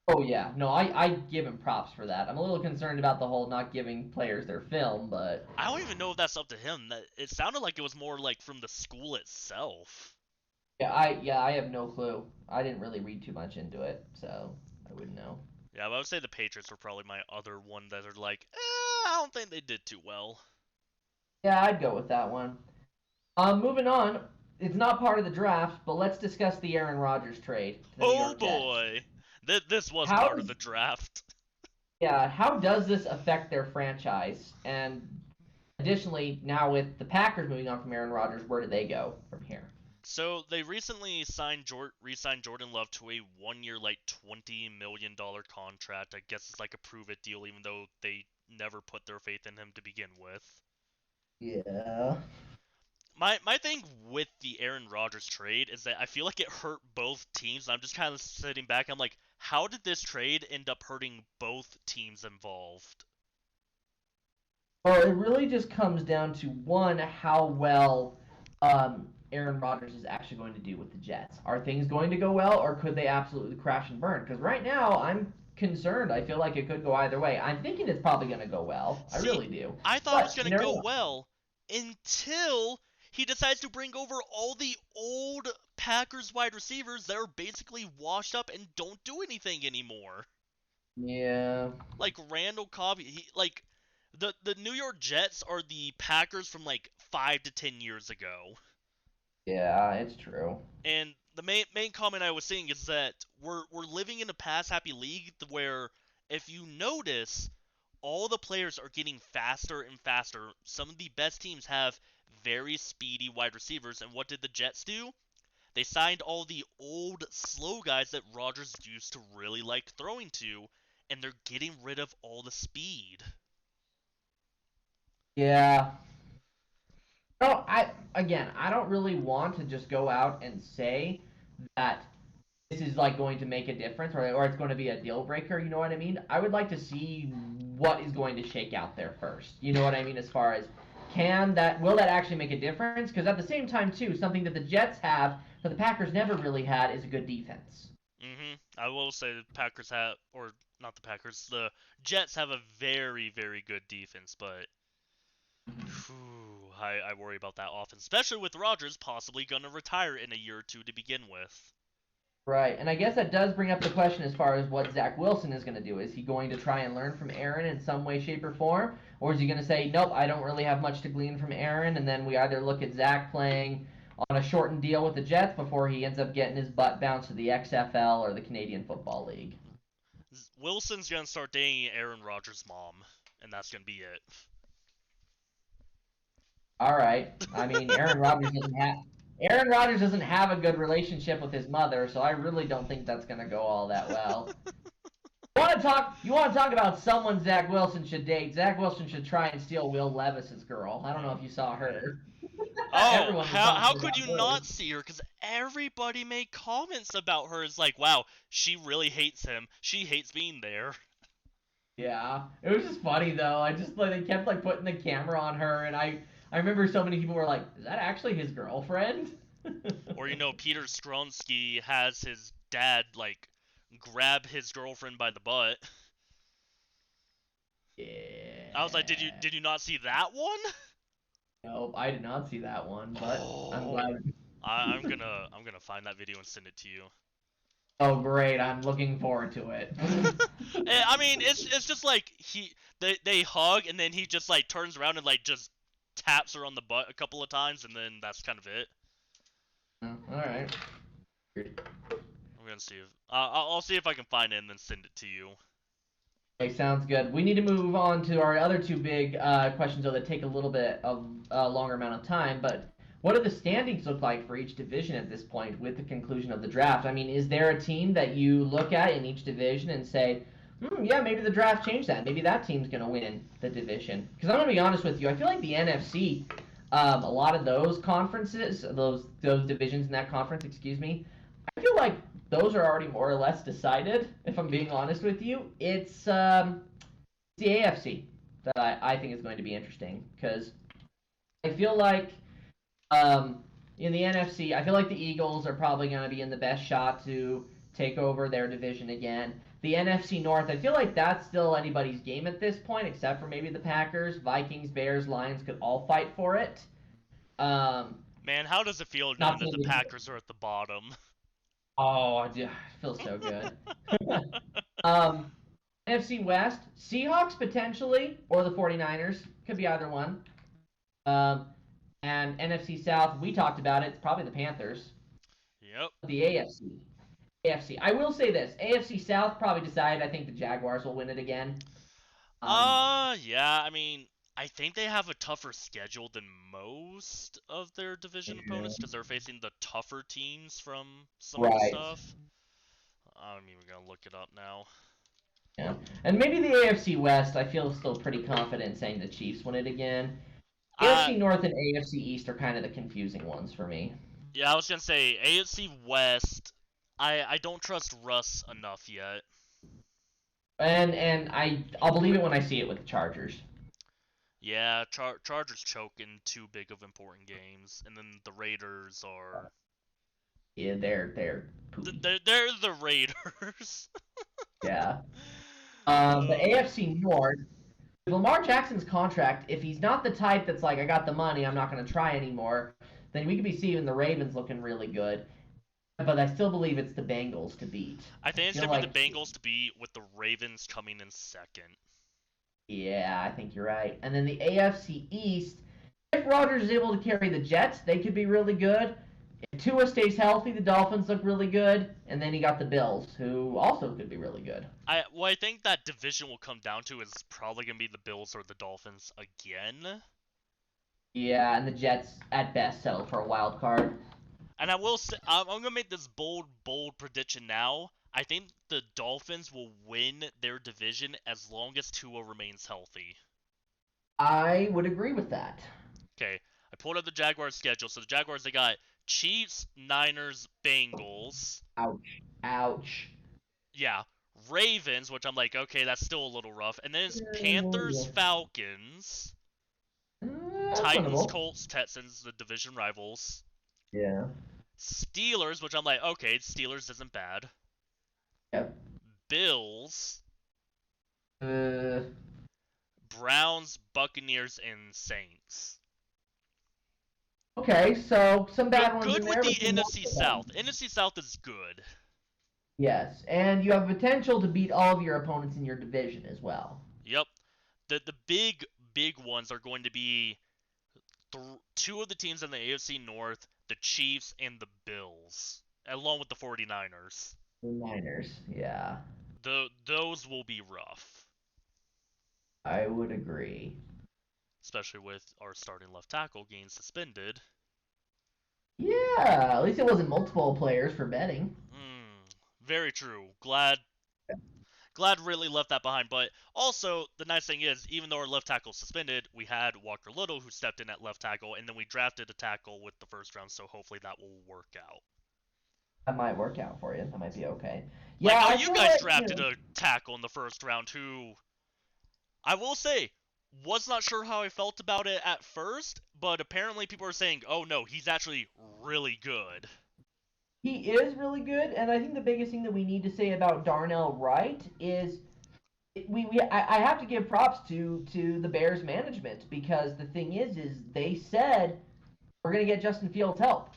Speaker 2: Oh yeah, no, I give him props for that. I'm a little concerned about the whole not giving players their film, but
Speaker 1: I don't even know if that's up to him. That it sounded like it was more like from the school itself.
Speaker 2: yeah, I have no clue. I didn't really read too much into it, so I wouldn't know.
Speaker 1: Yeah, but I would say the Patriots were probably my other one that are like, I don't think they did too well.
Speaker 2: Yeah, I'd go with that one. Moving on. It's not part of the draft, but let's discuss the Aaron Rodgers trade to the New
Speaker 1: Oh
Speaker 2: York Jets.
Speaker 1: boy, this was
Speaker 2: How
Speaker 1: part of
Speaker 2: does
Speaker 1: the draft.
Speaker 2: yeah, how does this affect their franchise? And additionally, now with the Packers moving on from Aaron Rodgers, where do they go from here?
Speaker 1: So they recently re-signed Jordan Love to a 1-year, like $20 million contract. I guess it's like a prove-it deal, even though they never put their faith in him to begin with.
Speaker 2: Yeah.
Speaker 1: My thing with the Aaron Rodgers trade is that I feel like it hurt both teams. I'm just kind of sitting back. I'm like, how did this trade end up hurting both teams involved?
Speaker 2: Well, it really just comes down to one, how well Aaron Rodgers is actually going to do with the Jets. Are things going to go well, or could they absolutely crash and burn? Because right now, I'm concerned. I feel like it could go either way. I'm thinking it's probably going to go well. I
Speaker 1: See,
Speaker 2: really do.
Speaker 1: I thought it was
Speaker 2: But
Speaker 1: gonna
Speaker 2: you never
Speaker 1: go
Speaker 2: know.
Speaker 1: well until he decides to bring over all the old Packers wide receivers that are basically washed up and don't do anything anymore.
Speaker 2: Yeah.
Speaker 1: Like Randall Cobb, like the New York Jets are the Packers from like 5 to 10 years ago.
Speaker 2: Yeah, it's true.
Speaker 1: And the main comment I was saying is that we're living in a pass happy league where if you notice, all the players are getting faster and faster. Some of the best teams have very speedy wide receivers, and what did the Jets do? They signed all the old slow guys that Rodgers used to really like throwing to, and they're getting rid of all the speed.
Speaker 2: Yeah. No, I don't really want to just go out and say that this is like going to make a difference or it's going to be a deal breaker, you know what I mean? I would like to see what is going to shake out there first. You know what I mean as far as will that actually make a difference? Because at the same time too, something that the Jets have that the Packers never really had is a good defense.
Speaker 1: I will say the Packers have, or not the Packers, the Jets have a very, very good defense, but I worry about that offense, especially with Rodgers possibly going to retire in a year or two to begin with.
Speaker 2: Right, and I guess that does bring up the question as far as what Zach Wilson is going to do. Is he going to try and learn from Aaron in some way, shape, or form? Or is he going to say, nope, I don't really have much to glean from Aaron, and then we either look at Zach playing on a shortened deal with the Jets before he ends up getting his butt bounced to the XFL or the Canadian Football League?
Speaker 1: Wilson's going to start dating Aaron Rodgers' mom, and that's going to be it.
Speaker 2: All right. I mean, Aaron Rodgers doesn't have a good relationship with his mother, so I really don't think that's going to go all that well. You want to talk about someone Zach Wilson should date? Zach Wilson should try and steal Will Levis's girl. I don't know if you saw her.
Speaker 1: Oh, how could you not see her? Because everybody made comments about her. It's like, wow, she really hates him. She hates being there.
Speaker 2: Yeah, it was just funny though. I just like they kept like putting the camera on her, and I remember so many people were like, "Is that actually his girlfriend?"
Speaker 1: Or Peter Stronsky has his dad like grab his girlfriend by the butt.
Speaker 2: Yeah.
Speaker 1: I was like, did you not see that one?
Speaker 2: Nope, I did not see that one, but I'm glad.
Speaker 1: I'm gonna find that video and send it to you.
Speaker 2: Oh great, I'm looking forward to it.
Speaker 1: I mean, it's just like they hug and then he just like turns around and like just taps her on the butt a couple of times and then that's kind of it.
Speaker 2: All right.
Speaker 1: I'm gonna see if I'll see if I can find it and then send it to you.
Speaker 2: Okay, sounds good. We need to move on to our other two big questions, though, that take a little bit of a longer amount of time. But what do the standings look like for each division at this point with the conclusion of the draft? I mean, is there a team that you look at in each division and say, yeah, maybe the draft changed that. Maybe that team's going to win the division? Because I'm going to be honest with you. I feel like the NFC, a lot of those conferences, those divisions in that conference, excuse me, I feel like those are already more or less decided, if I'm being honest with you. It's the AFC that I think is going to be interesting because I feel like in the NFC, I feel like the Eagles are probably going to be in the best shot to take over their division again. The NFC North, I feel like that's still anybody's game at this point, except for maybe the Packers. Vikings, Bears, Lions could all fight for it.
Speaker 1: Man, how does it feel knowing that the Packers are at the bottom?
Speaker 2: Oh, it feels so good. NFC West, Seahawks potentially, or the 49ers. Could be either one. And NFC South, we talked about it. It's probably the Panthers.
Speaker 1: Yep.
Speaker 2: The AFC. I will say this. AFC South probably decided. I think the Jaguars will win it again.
Speaker 1: Yeah. I mean, I think they have a tougher schedule than most of their division opponents because they're facing the tougher teams from some of the stuff. I'm even gonna look it up now.
Speaker 2: Yeah, and maybe the AFC West. I feel still pretty confident saying the Chiefs win it again. AFC North and AFC East are kind of the confusing ones for me.
Speaker 1: Yeah, I was gonna say AFC West. I don't trust Russ enough yet.
Speaker 2: And I'll believe it when I see it with the Chargers.
Speaker 1: Yeah, Chargers choke in two big of important games, and then the Raiders are.
Speaker 2: Yeah, they're poopy.
Speaker 1: They're the Raiders.
Speaker 2: Yeah. The AFC North. With Lamar Jackson's contract, if he's not the type that's like, I got the money, I'm not going to try anymore, then we could be seeing the Ravens looking really good. But I still believe it's the Bengals to beat.
Speaker 1: I think it's going to be the Bengals to beat with the Ravens coming in second.
Speaker 2: Yeah, I think you're right. And then the AFC East, if Rodgers is able to carry the Jets, they could be really good. If Tua stays healthy, the Dolphins look really good, and then you got the Bills, who also could be really good.
Speaker 1: What I think that division will come down to is probably gonna be the Bills or the Dolphins again.
Speaker 2: Yeah, and the Jets at best settle for a wild card.
Speaker 1: And I will say, I'm gonna make this bold prediction now. I think the Dolphins will win their division as long as Tua remains healthy.
Speaker 2: I would agree with that.
Speaker 1: Okay, I pulled up the Jaguars' schedule. So the Jaguars, they got Chiefs, Niners, Bengals.
Speaker 2: Ouch. Ouch.
Speaker 1: Yeah, Ravens, which I'm like, okay, that's still a little rough. And then it's Panthers,
Speaker 2: Yeah.
Speaker 1: Falcons,
Speaker 2: That's
Speaker 1: Titans,
Speaker 2: winnable.
Speaker 1: Colts, Texans, the division rivals.
Speaker 2: Yeah.
Speaker 1: Steelers, which I'm like, okay, Steelers isn't bad.
Speaker 2: Yep.
Speaker 1: Bills,
Speaker 2: Uh,
Speaker 1: Browns, Buccaneers, and Saints.
Speaker 2: okay, so some bad ones
Speaker 1: Good
Speaker 2: in
Speaker 1: with
Speaker 2: there,
Speaker 1: the
Speaker 2: but some not
Speaker 1: NFC
Speaker 2: so bad.
Speaker 1: South. NFC South is good.
Speaker 2: Yes, and you have potential to beat all of your opponents in your division as well.
Speaker 1: Yep. The big ones are going to be two of the teams in the AFC North, the Chiefs and the Bills, along with the 49ers.
Speaker 2: The Niners, yeah,
Speaker 1: Those will be rough,
Speaker 2: I would agree.
Speaker 1: especially with our starting left tackle getting suspended.
Speaker 2: Yeah, at least it wasn't multiple players for betting.
Speaker 1: Very true. Glad really left that behind. But also, the nice thing is, even though our left tackle suspended, we had Walker Little who stepped in at left tackle, and then we drafted a tackle with the first round. So hopefully that will work out.
Speaker 2: That might work out for you. That might be okay.
Speaker 1: Like
Speaker 2: Yeah,
Speaker 1: how
Speaker 2: I
Speaker 1: you
Speaker 2: feel
Speaker 1: guys
Speaker 2: like
Speaker 1: drafted a tackle in the first round who, I will say, was not sure how I felt about it at first, but apparently people are saying, oh no, he's actually really good.
Speaker 2: he is really good, and I think the biggest thing that we need to say about Darnell Wright is I have to give props to the Bears management because the thing is they said we're gonna get Justin Fields help,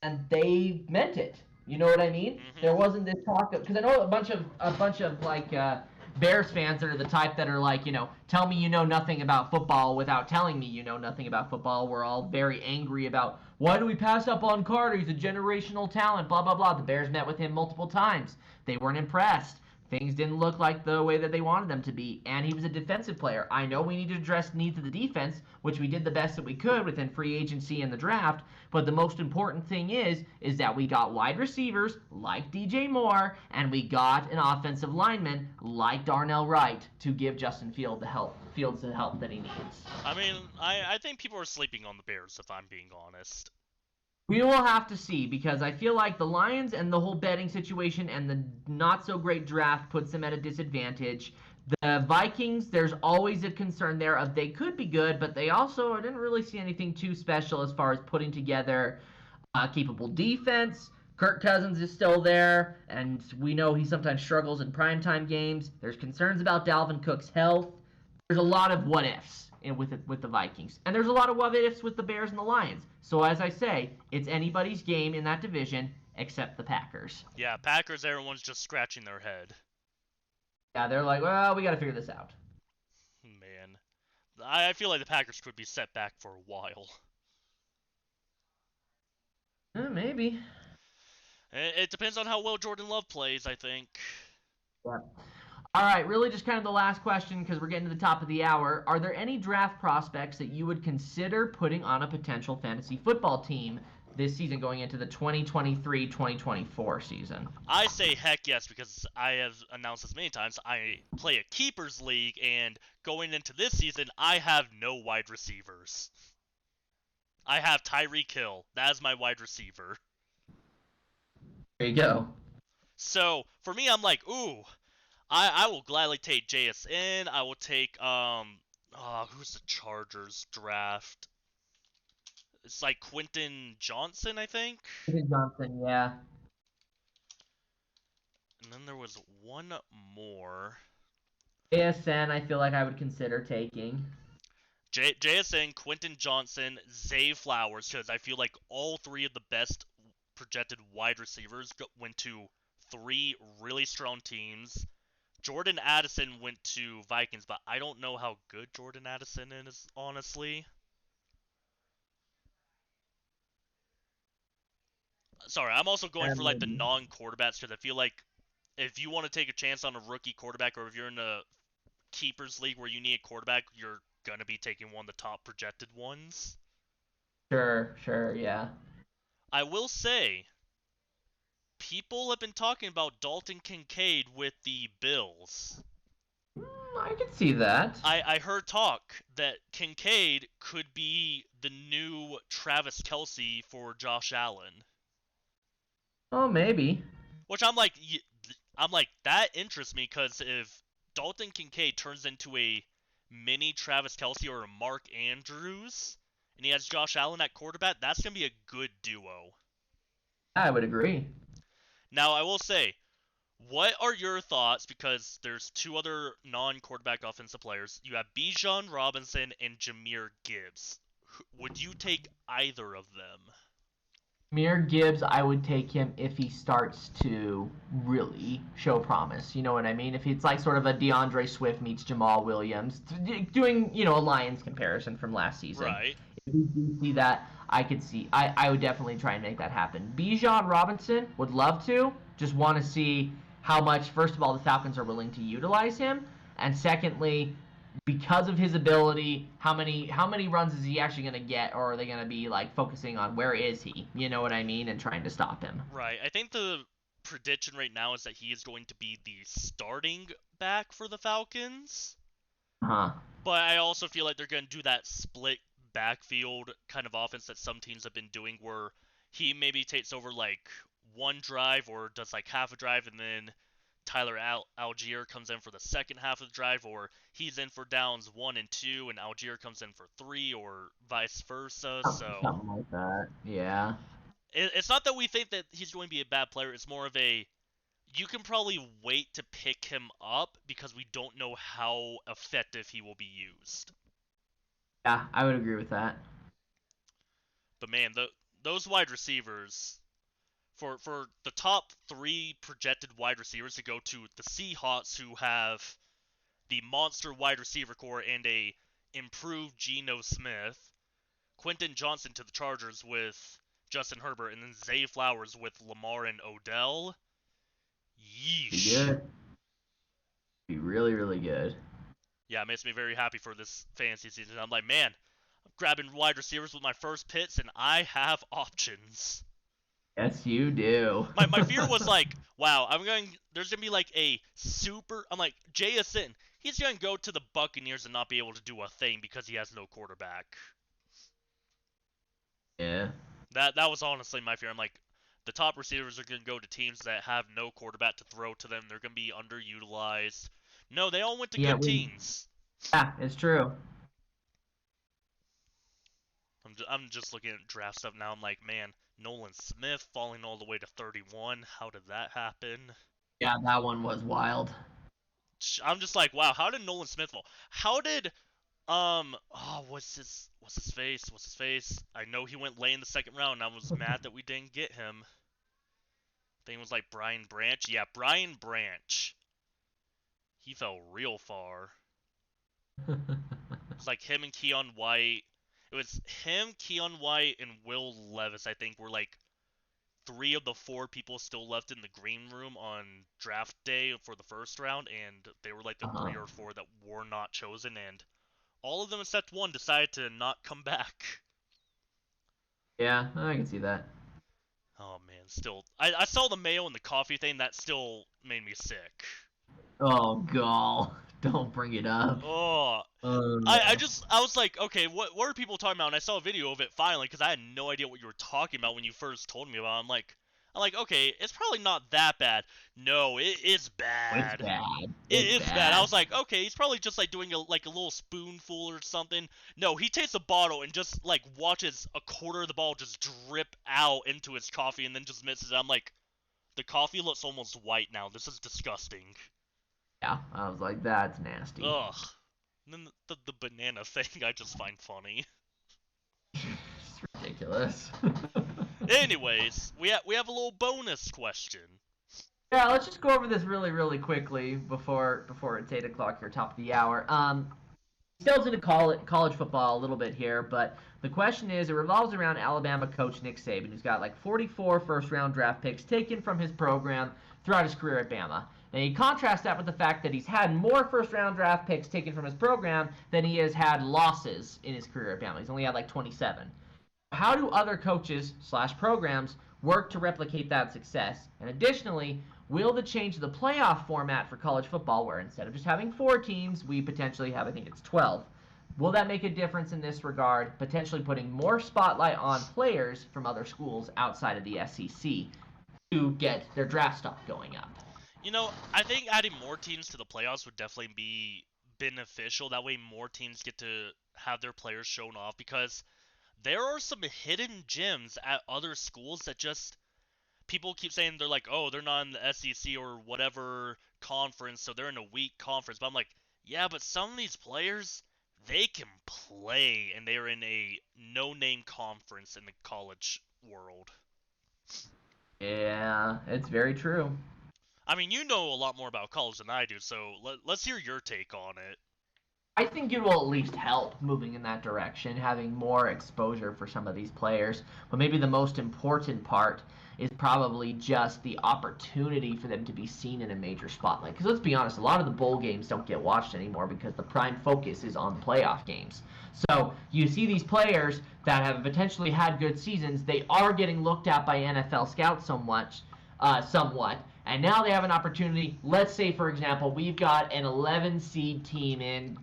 Speaker 2: and they meant it. You know what I mean?
Speaker 1: Mm-hmm.
Speaker 2: There wasn't this talk of because I know a bunch of like Bears fans that are the type that are like, tell me you know nothing about football without telling me you know nothing about football. We're all very angry about why do we pass up on Carter? He's a generational talent. Blah blah blah. The Bears met with him multiple times. They weren't impressed. Things didn't look like the way that they wanted them to be, and he was a defensive player. I know we need to address needs of the defense, which we did the best that we could within free agency and the draft, but the most important thing is that we got wide receivers like DJ Moore, and we got an offensive lineman like Darnell Wright to give Justin Fields the help that he needs.
Speaker 1: I mean, I think people are sleeping on the Bears, if I'm being honest.
Speaker 2: We will have to see because I feel like the Lions and the whole betting situation and the not so great draft puts them at a disadvantage. The Vikings, there's always a concern there of they could be good, but they also I didn't really see anything too special as far as putting together a capable defense. Kirk Cousins is still there, and we know he sometimes struggles in primetime games. There's concerns about Dalvin Cook's health. There's a lot of what ifs with the Vikings, and there's a lot of what ifs with the Bears and the Lions. So as I say, it's anybody's game in that division except the Packers.
Speaker 1: Yeah, Packers, everyone's just scratching their head.
Speaker 2: Yeah, they're like, well, we got to figure this out.
Speaker 1: Man, I feel like the Packers could be set back for a while.
Speaker 2: Maybe.
Speaker 1: It depends on how well Jordan Love plays, I think.
Speaker 2: Yeah. All right, really just kind of the last question because we're getting to the top of the hour. Are there any draft prospects that you would consider putting on a potential fantasy football team this season going into the 2023-2024 season?
Speaker 1: I say heck yes because I have announced this many times. I play a keepers league, and going into this season, I have no wide receivers. I have Tyreek Hill. That is my wide receiver.
Speaker 2: There you go.
Speaker 1: So for me, I'm like, ooh, I will gladly take JSN. I will take who's the Chargers draft? It's like Quentin Johnson, I think.
Speaker 2: Johnson, yeah.
Speaker 1: And then there was one more.
Speaker 2: ASN, I feel like I would consider taking.
Speaker 1: JSN, Quentin Johnson, Zay Flowers, because I feel like all three of the best projected wide receivers went to three really strong teams. Jordan Addison went to Vikings, but I don't know how good Jordan Addison is, honestly. sorry, I'm also going for like the
Speaker 2: maybe.
Speaker 1: non-quarterbacks because I feel like if you want to take a chance on a rookie quarterback, or if you're in a keepers league where you need a quarterback, you're gonna be taking one of the top projected ones.
Speaker 2: Sure, yeah.
Speaker 1: I will say, people have been talking about Dalton Kincaid with the Bills.
Speaker 2: I can see that.
Speaker 1: I heard talk that Kincaid could be the new Travis Kelsey for Josh Allen,
Speaker 2: Oh, maybe.
Speaker 1: which I'm like that interests me because if Dalton Kincaid turns into a mini Travis Kelsey or a Mark Andrews, and he has Josh Allen at quarterback, that's gonna be a good duo.
Speaker 2: I would agree.
Speaker 1: Now I will say, what are your thoughts? Because there's two other non-quarterback offensive players. You have Bijan Robinson and Jahmyr Gibbs. Would you take either of them?
Speaker 2: Mir Gibbs, I would take him if he starts to really show promise. You know what I mean? If it's like sort of a DeAndre Swift meets Jamal Williams, doing a Lions comparison from last season.
Speaker 1: Right.
Speaker 2: If we do see that, I would definitely try and make that happen. Bijan Robinson would love to. Just want to see how much, first of all, the Falcons are willing to utilize him, and secondly, because of his ability, how many runs is he actually going to get, or are they going to be like focusing on where is he? You know what I mean, and trying to stop him.
Speaker 1: Right. I think the prediction right now is that he is going to be the starting back for the Falcons.
Speaker 2: Huh.
Speaker 1: But I also feel like they're going to do that split backfield kind of offense that some teams have been doing where he maybe takes over like one drive or does like half a drive and then Tyler Algier comes in for the second half of the drive, or he's in for downs 1 and 2 and Algier comes in for 3, or vice versa. So
Speaker 2: Something like that. Yeah.
Speaker 1: it's not that we think that he's going to be a bad player. It's more of a you can probably wait to pick him up because we don't know how effective he will be used.
Speaker 2: Yeah, I would agree with that.
Speaker 1: But man, those wide receivers for the top 3 projected wide receivers to go to the Seahawks, who have the monster wide receiver core and a improved Geno Smith, Quentin Johnson to the Chargers with Justin Herbert, and then Zay Flowers with Lamar and Odell.
Speaker 2: Be
Speaker 1: Yeesh.
Speaker 2: good. Be really, really good.
Speaker 1: Yeah, it makes me very happy for this fantasy season. I'm like, man, I'm grabbing wide receivers with my first picks, and I have options.
Speaker 2: Yes, you do.
Speaker 1: My fear was like, wow, there's gonna be like a super. I'm like, JSN, he's gonna go to the Buccaneers and not be able to do a thing because he has no quarterback.
Speaker 2: Yeah.
Speaker 1: That was honestly my fear. I'm like, the top receivers are gonna go to teams that have no quarterback to throw to them. They're gonna be underutilized. No, they all went to
Speaker 2: Yeah,
Speaker 1: good teams.
Speaker 2: yeah, it's true.
Speaker 1: I'm just looking at draft stuff now. I'm like, man, Nolan Smith falling all the way to 31. How did that happen?
Speaker 2: Yeah, that one was wild.
Speaker 1: I'm just like, wow, how did Nolan Smith fall? How did what's his face? What's his face? I know he went late in the second round. And I was mad that we didn't get him. I think it was like Brian Branch. Yeah, Brian Branch. He fell real far. It's like him and Keon White. It was him, Keon White, and Will Levis, I think, were like 3 of the 4 people still left in the green room on draft day for the first round, and they were like the 3 or 4 that were not chosen, and all of them except one decided to not come back.
Speaker 2: Yeah, I can see that.
Speaker 1: Oh man, still, I saw the mayo and the coffee thing. That still made me sick.
Speaker 2: Oh, gall. Don't bring it up.
Speaker 1: Oh,
Speaker 2: Oh,
Speaker 1: I was like, okay, what are people talking about? And I saw a video of it finally because I had no idea what you were talking about when you first told me about it. I'm like, okay, it's probably not that bad. No, it's bad.
Speaker 2: it's bad.
Speaker 1: It's bad. I was like, okay, he's probably just like doing a little spoonful or something. No, he takes a bottle and just like watches a quarter of the bottle just drip out into his coffee and then just misses it. I'm like, the coffee looks almost white now. This is disgusting.
Speaker 2: Yeah, I was like, that's nasty.
Speaker 1: Ugh. And then the banana thing I just find funny.
Speaker 2: It's ridiculous.
Speaker 1: Anyways, we have a little bonus question.
Speaker 2: Yeah, let's just go over this really, really quickly before it's 8 o'clock here, top of the hour. Delves into college football a little bit here, but the question is, it revolves around Alabama coach Nick Saban, who's got like 44 first-round draft picks taken from his program throughout his career at Bama. Now you contrast that with the fact that he's had more first-round draft picks taken from his program than he has had losses in his career at Bama. He's only had like 27. How do other coaches slash programs work to replicate that success? And additionally, will the change of the playoff format for college football, where instead of just having 4 teams, we potentially have, I think it's 12, will that make a difference in this regard, potentially putting more spotlight on players from other schools outside of the SEC to get their draft stock going up?
Speaker 1: I think adding more teams to the playoffs would definitely be beneficial. That way, more teams get to have their players shown off because there are some hidden gems at other schools that just people keep saying they're like, oh, they're not in the SEC or whatever conference, so they're in a weak conference. But I'm like, yeah, but some of these players, they can play, and they're in a no-name conference in the college world.
Speaker 2: Yeah, it's very true.
Speaker 1: I mean, you know a lot more about college than I do, so let's hear your take on it.
Speaker 2: I think it will at least help moving in that direction, having more exposure for some of these players. But maybe the most important part is probably just the opportunity for them to be seen in a major spotlight. Because let's be honest, a lot of the bowl games don't get watched anymore because the prime focus is on playoff games. So you see these players that have potentially had good seasons, they are getting looked at by NFL scouts somewhat, and now they have an opportunity. Let's say, for example, we've got an 11 seed team in,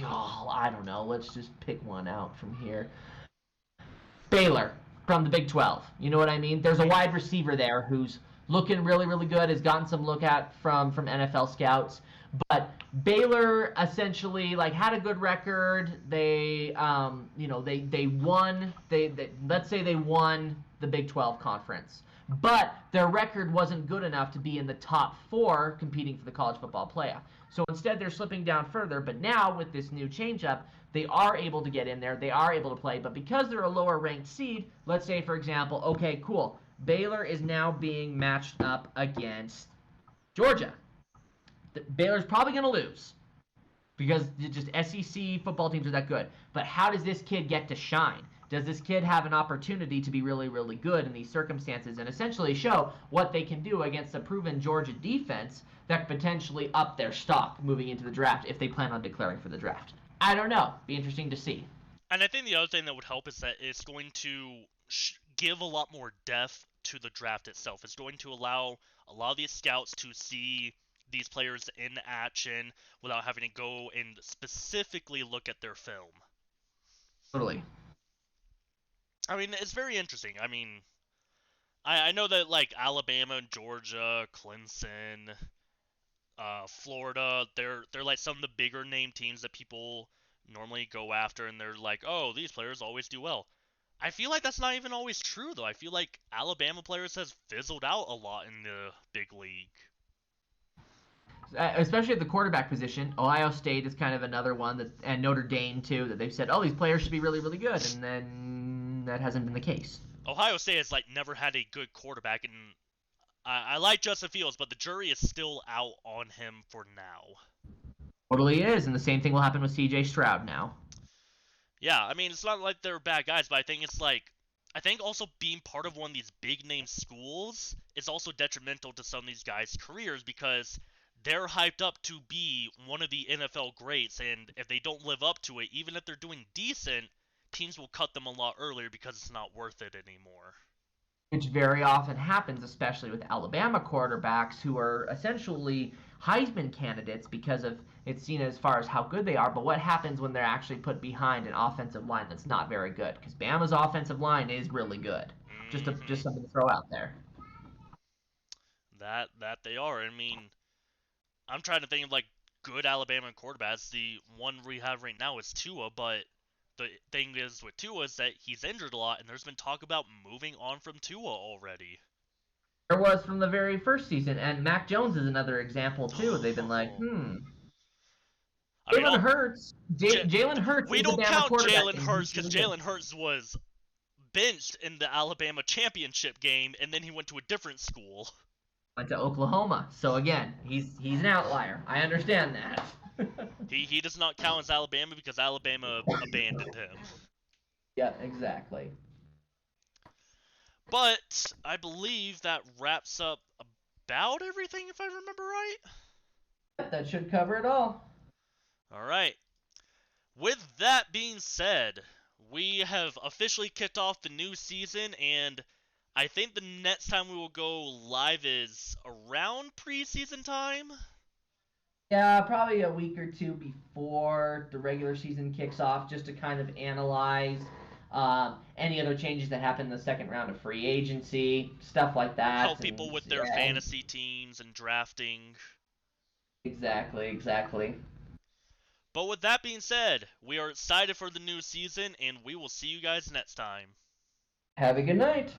Speaker 2: oh, I don't know, let's just pick one out from here. Baylor from the Big 12. You know what I mean? There's a wide receiver there who's looking really, really good, has gotten some look at from NFL scouts. But Baylor essentially like had a good record. They they won. Let's say they won the Big 12 conference. But their record wasn't good enough to be in the top 4 competing for the college football playoff. So instead, they're slipping down further. But now, with this new changeup, they are able to get in there. They are able to play. But because they're a lower ranked seed, let's say, for example, okay, cool. Baylor is now being matched up against Georgia. Baylor's probably going to lose because just SEC football teams are that good. But how does this kid get to shine? Does this kid have an opportunity to be really, really good in these circumstances and essentially show what they can do against a proven Georgia defense that could potentially up their stock moving into the draft if they plan on declaring for the draft? I don't know. Be interesting to see.
Speaker 1: And I think the other thing that would help is that it's going to give a lot more depth to the draft itself. It's going to allow a lot of these scouts to see these players in action without having to go and specifically look at their film.
Speaker 2: Totally.
Speaker 1: I mean, it's very interesting. I mean, I know that, like, Alabama, Georgia, Clemson, Florida, they're like some of the bigger name teams that people normally go after, and they're like, oh, these players always do well. I feel like that's not even always true, though. I feel like Alabama players has fizzled out a lot in the big league.
Speaker 2: Especially at the quarterback position. Ohio State is kind of another one, and Notre Dame too, that they've said, oh, these players should be really, really good, and then that hasn't been the case.
Speaker 1: Ohio State has like never had a good quarterback, and I like Justin Fields, but the jury is still out on him for now.
Speaker 2: Totally is, and the same thing will happen with C.J. Stroud now.
Speaker 1: Yeah, I mean, it's not like they're bad guys, but I think it's like, I think also being part of one of these big name schools is also detrimental to some of these guys' careers because they're hyped up to be one of the NFL greats, and if they don't live up to it, even if they're doing decent, teams will cut them a lot earlier because it's not worth it anymore.
Speaker 2: Which very often happens, especially with Alabama quarterbacks who are essentially Heisman candidates because of it's seen as far as how good they are. But what happens when they're actually put behind an offensive line that's not very good? Because Bama's offensive line is really good. Just something to throw out there.
Speaker 1: That they are. I mean, I'm trying to think of like good Alabama quarterbacks. The one we have right now is Tua, but the thing is with Tua is that he's injured a lot, and there's been talk about moving on from Tua already.
Speaker 2: There was from the very first season, and Mac Jones is another example too. They've been like, Jalen Hurts. Jalen Hurts.
Speaker 1: We don't count Jalen Hurts because Jalen Hurts was benched in the Alabama championship game, and then he went to a different school.
Speaker 2: Went to Oklahoma. So again, he's an outlier. I understand that.
Speaker 1: He does not count as Alabama because Alabama abandoned him.
Speaker 2: Yeah, exactly.
Speaker 1: But I believe that wraps up about everything, if I remember right.
Speaker 2: That should cover it all.
Speaker 1: All right. With that being said, we have officially kicked off the new season, and I think the next time we will go live is around preseason time.
Speaker 2: Yeah, probably a week or two before the regular season kicks off, just to kind of analyze any other changes that happen in the second round of free agency, stuff like
Speaker 1: Help
Speaker 2: that,
Speaker 1: people
Speaker 2: and
Speaker 1: with their
Speaker 2: yeah, and
Speaker 1: fantasy teams and drafting.
Speaker 2: exactly.
Speaker 1: But with that being said, we are excited for the new season, and we will see you guys next time.
Speaker 2: Have a good night.